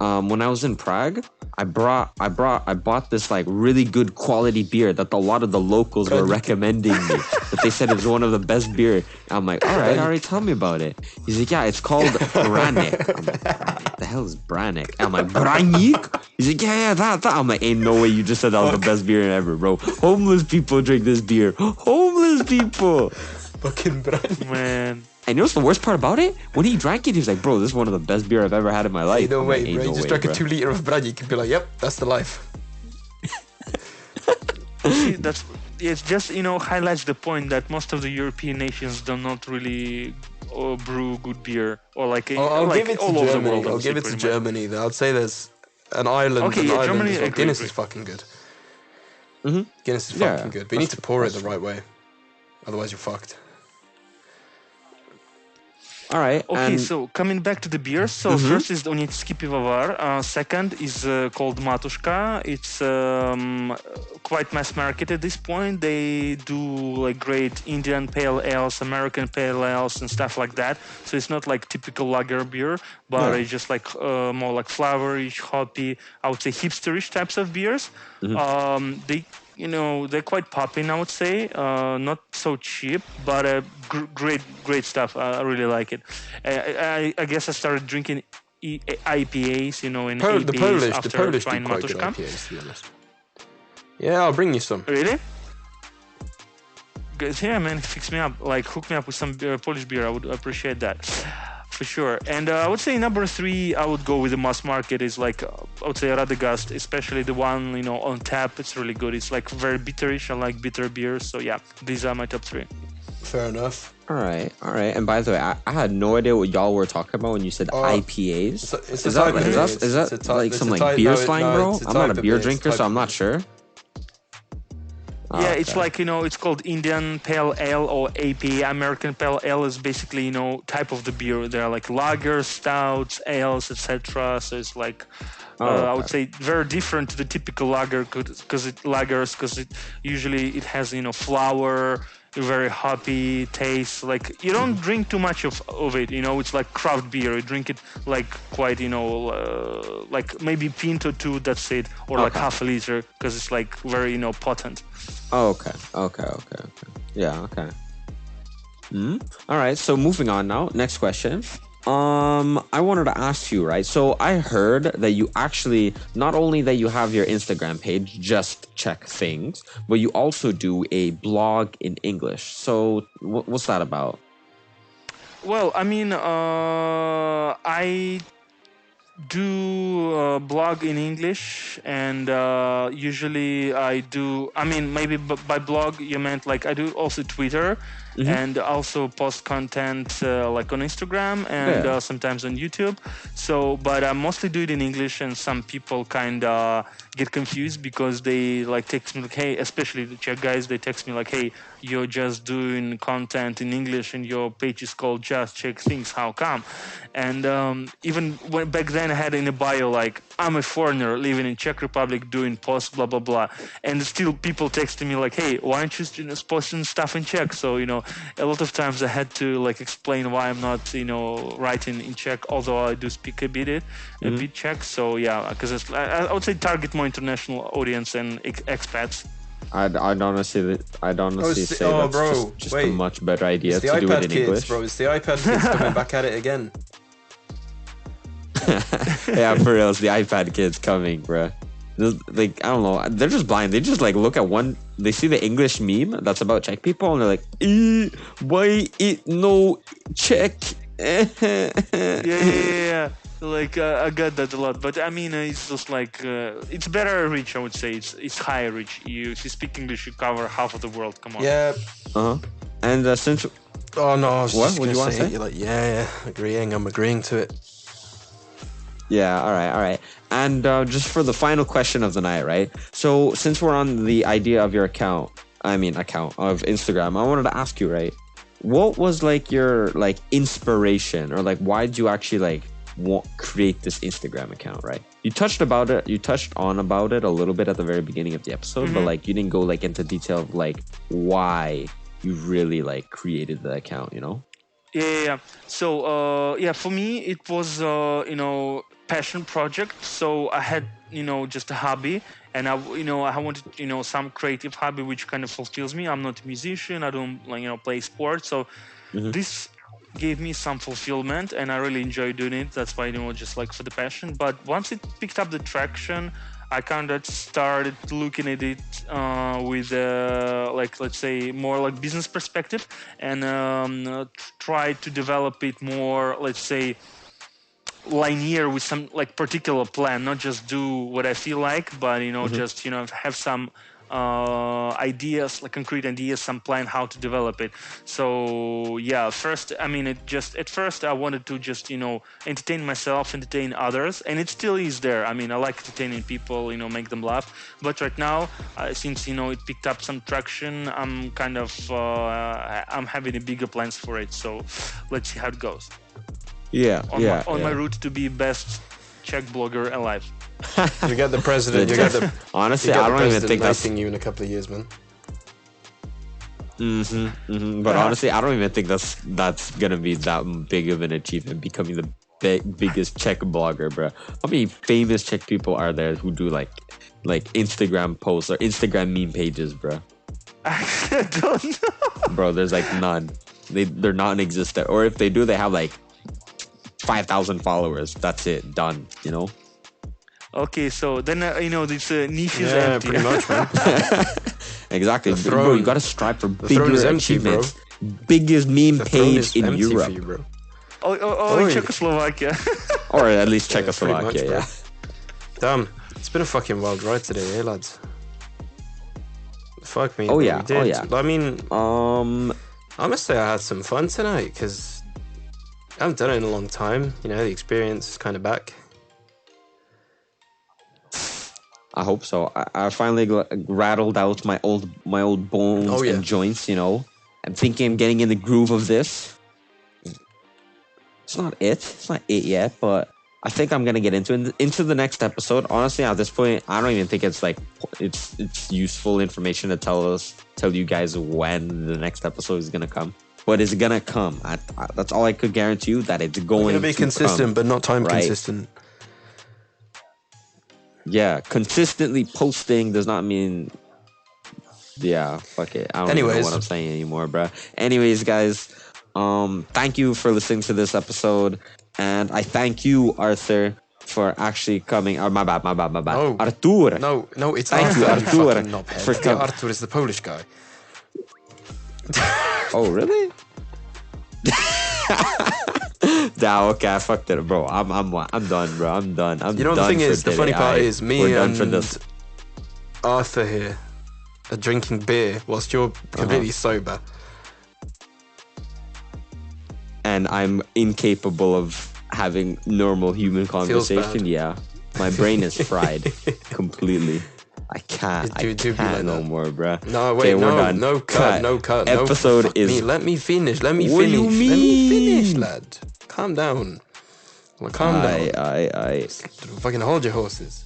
when I was in Prague, I bought this like really good quality beer that a lot of the locals were recommending me. That they said it was one of the best beer. I'm like, all right, tell me about it. He's like, yeah, it's called Branik. I'm like, what the hell is Branik? I'm like, Branik? He's like, yeah, that. I'm like, ain't no way you just said that was the best beer ever, bro. Homeless people drink this beer. Homeless people. Fucking Branik. Man. And you know what's the worst part about it? When he drank it, he was like, bro, this is one of the best beer I've ever had in my life. Ain't no I'm way, like, ain't bro. no You just way, drank bro. a 2 liter of Branik. You could be like, yep, that's the life. See, it's just highlights the point that most of the European nations do not really brew good beer or I'll like give it to all over the Germany. world. I'll give it to pretty much. Germany. Though. I'd say there's an island. Okay, an yeah, island Germany, as well. agree, Guinness agree. is fucking good. Mm-hmm. Guinness is Yeah, fucking good. But you need to pour it the right way. Otherwise, you're fucked. All right. Okay, and so coming back to the beers. So first is the Unetický pivovar. Second is called Matuška. It's quite mass market at this point. They do like great Indian pale ales, American pale ales, and stuff like that. So it's not like typical lager beer, but it's just like more like flowerish, hoppy, I would say hipsterish types of beers. They're quite popping, I would say. Not so cheap, but great stuff. I really like it. I guess I started drinking IPAs, and APAs The Polish after do trying quite good Matuška. IPAs, to be honest. Yeah, I'll bring you some. Really? Good. Yeah, man, fix me up. Like, hook me up with some Polish beer. I would appreciate that for sure. And I would say number 3, I would go with the mass market. Is like I would say Radegast, especially the one on tap. It's really good. It's like very bitterish. I like bitter beers. So yeah, these are my top 3. Fair enough. All right. And by the way, I had no idea what y'all were talking about when you said IPAs. It's is that like some like beer slang, bro? I'm not a beer drinker, so I'm not sure. Yeah, it's like it's called Indian Pale Ale or APA. American Pale Ale is basically type of the beer. There are like lagers, stouts, ales, etc. So it's like I would say very different to the typical lager because it usually it has flour, very hoppy taste. Like you don't drink too much of it. It's like craft beer. You drink it like quite like maybe pint or two. That's it, or like half a liter because it's like very potent. Okay. Yeah, okay. All right, so moving on now. Next question. I wanted to ask you, right? So I heard that you actually, not only that you have your Instagram page, Just Czech Things, but you also do a blog in English. So what's that about? Well, I mean, I do blog in English, and usually I do. I mean, maybe by blog you meant like I do also Twitter, and also post content like on Instagram and sometimes on YouTube. So, but I mostly do it in English, and some people kind of get confused because they like text me like, "Hey," especially the Czech guys, they text me like, "Hey, you're just doing content in English, and your page is called Just Czech Things. How come?" And even when back then I had in a bio like, "I'm a foreigner living in Czech Republic doing posts blah blah blah," and still people texting me like, "Hey, why aren't you posting stuff in Czech?" So a lot of times I had to like explain why I'm not writing in Czech, although I do speak a bit Czech. So yeah, because I would say target more international audience and expats. I'd honestly say that's bro, just a much better idea to do it in kids, English. Bro, it's the iPad kids coming back at it again. Yeah, for real, it's the iPad kids coming, bro. Like, I don't know, they're just blind. They just like look at one, they see the English meme that's about Czech people, and they're like, why it no Czech? yeah. Like I got that a lot, but I mean it's just like it's better reach. I would say it's higher reach. If you speak English, you cover half of the world. Come on. Yeah. And since oh no, I was what just would you want to say? You're like I'm agreeing to it. Yeah, all right. And just for the final question of the night, right? So since we're on the idea of your account of Instagram, I wanted to ask you, right? What was like your like inspiration, or like why did you actually like create this Instagram account, right? You touched on about it a little bit at the very beginning of the episode, but like you didn't go like into detail of like why you really like created the account, Yeah. So for me it was passion project. So I had just a hobby, and I wanted some creative hobby which kind of fulfills me. I'm not a musician. I don't play sports, so this gave me some fulfillment, and I really enjoy doing it. That's why just like for the passion. But once it picked up the traction, I kind of started looking at it with like, let's say, more like business perspective, and tried to develop it more, let's say, linear with some like particular plan, not just do what I feel like, but just have some ideas, like concrete ideas, some plan how to develop it. So yeah, at first I wanted to just entertain myself, entertain others, and it still is there. I mean, I like entertaining people, make them laugh. But right now, since it picked up some traction, I'm kind of I'm having a bigger plans for it. So let's see how it goes. On my route to be best Czech blogger alive. You get the president. Honestly, I don't even think that's you in a couple of years, man. But honestly, I don't even think that's gonna be that big of an achievement, becoming the biggest Czech blogger, bro. How many famous Czech people are there who do like Instagram posts or Instagram meme pages, bro? I don't know. Bro, there's like none. They're non-existent, or if they do, they have like 5,000 followers. That's it. Done. Okay, so then this niche is empty. Pretty much, man. Exactly, The bro. throne- You gotta strive for the throne is bigger empty, bro. achievements. Biggest meme The throne page is in empty Europe, for you, bro. Oh, Oi. in Czechoslovakia. or at least Yeah, pretty Czechoslovakia. much, bro. Yeah. Damn, it's been a fucking wild ride today, eh, lads? Fuck me. Oh, but yeah, we did. oh, yeah. I mean, I must say I had some fun tonight because I haven't done it in a long time. You know, the experience is kind of back. I hope so. I finally rattled out my old bones Oh, yeah. and joints. You know, I'm thinking I'm getting in the groove of this. It's not it. It's not it yet, but I think I'm gonna get into the next episode. Honestly, at this point, I don't even think it's like it's useful information to tell you guys when the next episode is gonna come. But it's gonna come. That's all I could guarantee you, that it's going We're gonna be to consistent, come, but not time right? consistent. Yeah, consistently posting does not mean. Yeah, fuck it. I don't even know Anyways. what I'm saying anymore, bro. Anyways, guys, thank you for listening to this episode, and I thank you, Arthur, for actually coming. Oh, my bad. Oh. Artur. No, it's Thank you, Arthur, you Artur, fucking knobhead. for Yeah, Arthur is the Polish guy. Oh, really? Nah, okay, I fucked it, bro. I'm done, bro. I'm done. You know what the thing is? The funny part is me we're done and for this. Arthur here are drinking beer whilst you're completely sober. And I'm incapable of having normal human Feels bad. conversation. Yeah, my brain is fried completely. I can't. Do I be like can't no that. more, bruh. No, wait, Okay, we're done. no cut. Episode fuck is. me. Let me finish. What do you Let me finish, mean? lad. Calm down. Well, calm down. I. Fucking hold your horses.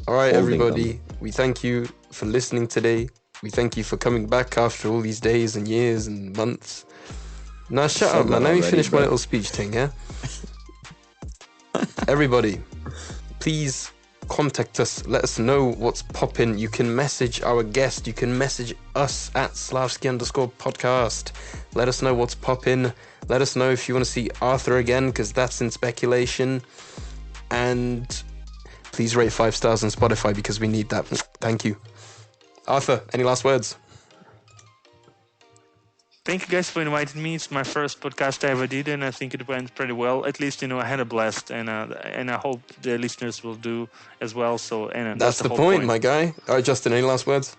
All right, Holding everybody. We thank you for listening today. We thank you for coming back after all these days and years and months. Now shut Said up, man. that Let me already, finish my bro. little speech thing, yeah? Everybody, please contact us. Let us know what's popping. You can message our guest. You can message us at Slavsky_podcast. Let us know what's popping. Let us know if you want to see Arthur again, because that's in speculation. And please rate 5 stars on Spotify because we need that. Thank you. Arthur, any last words? Thank you guys for inviting me. It's my first podcast I ever did, and I think it went pretty well. At least, I had a blast, and I hope the listeners will do as well. So, and That's the whole point, my guy. All right, Justin, any last words?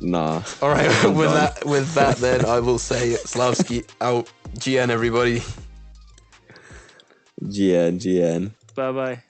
Nah. All right, I'm with done. that, then I will say Slavsky out. GN, everybody. GN. Bye bye.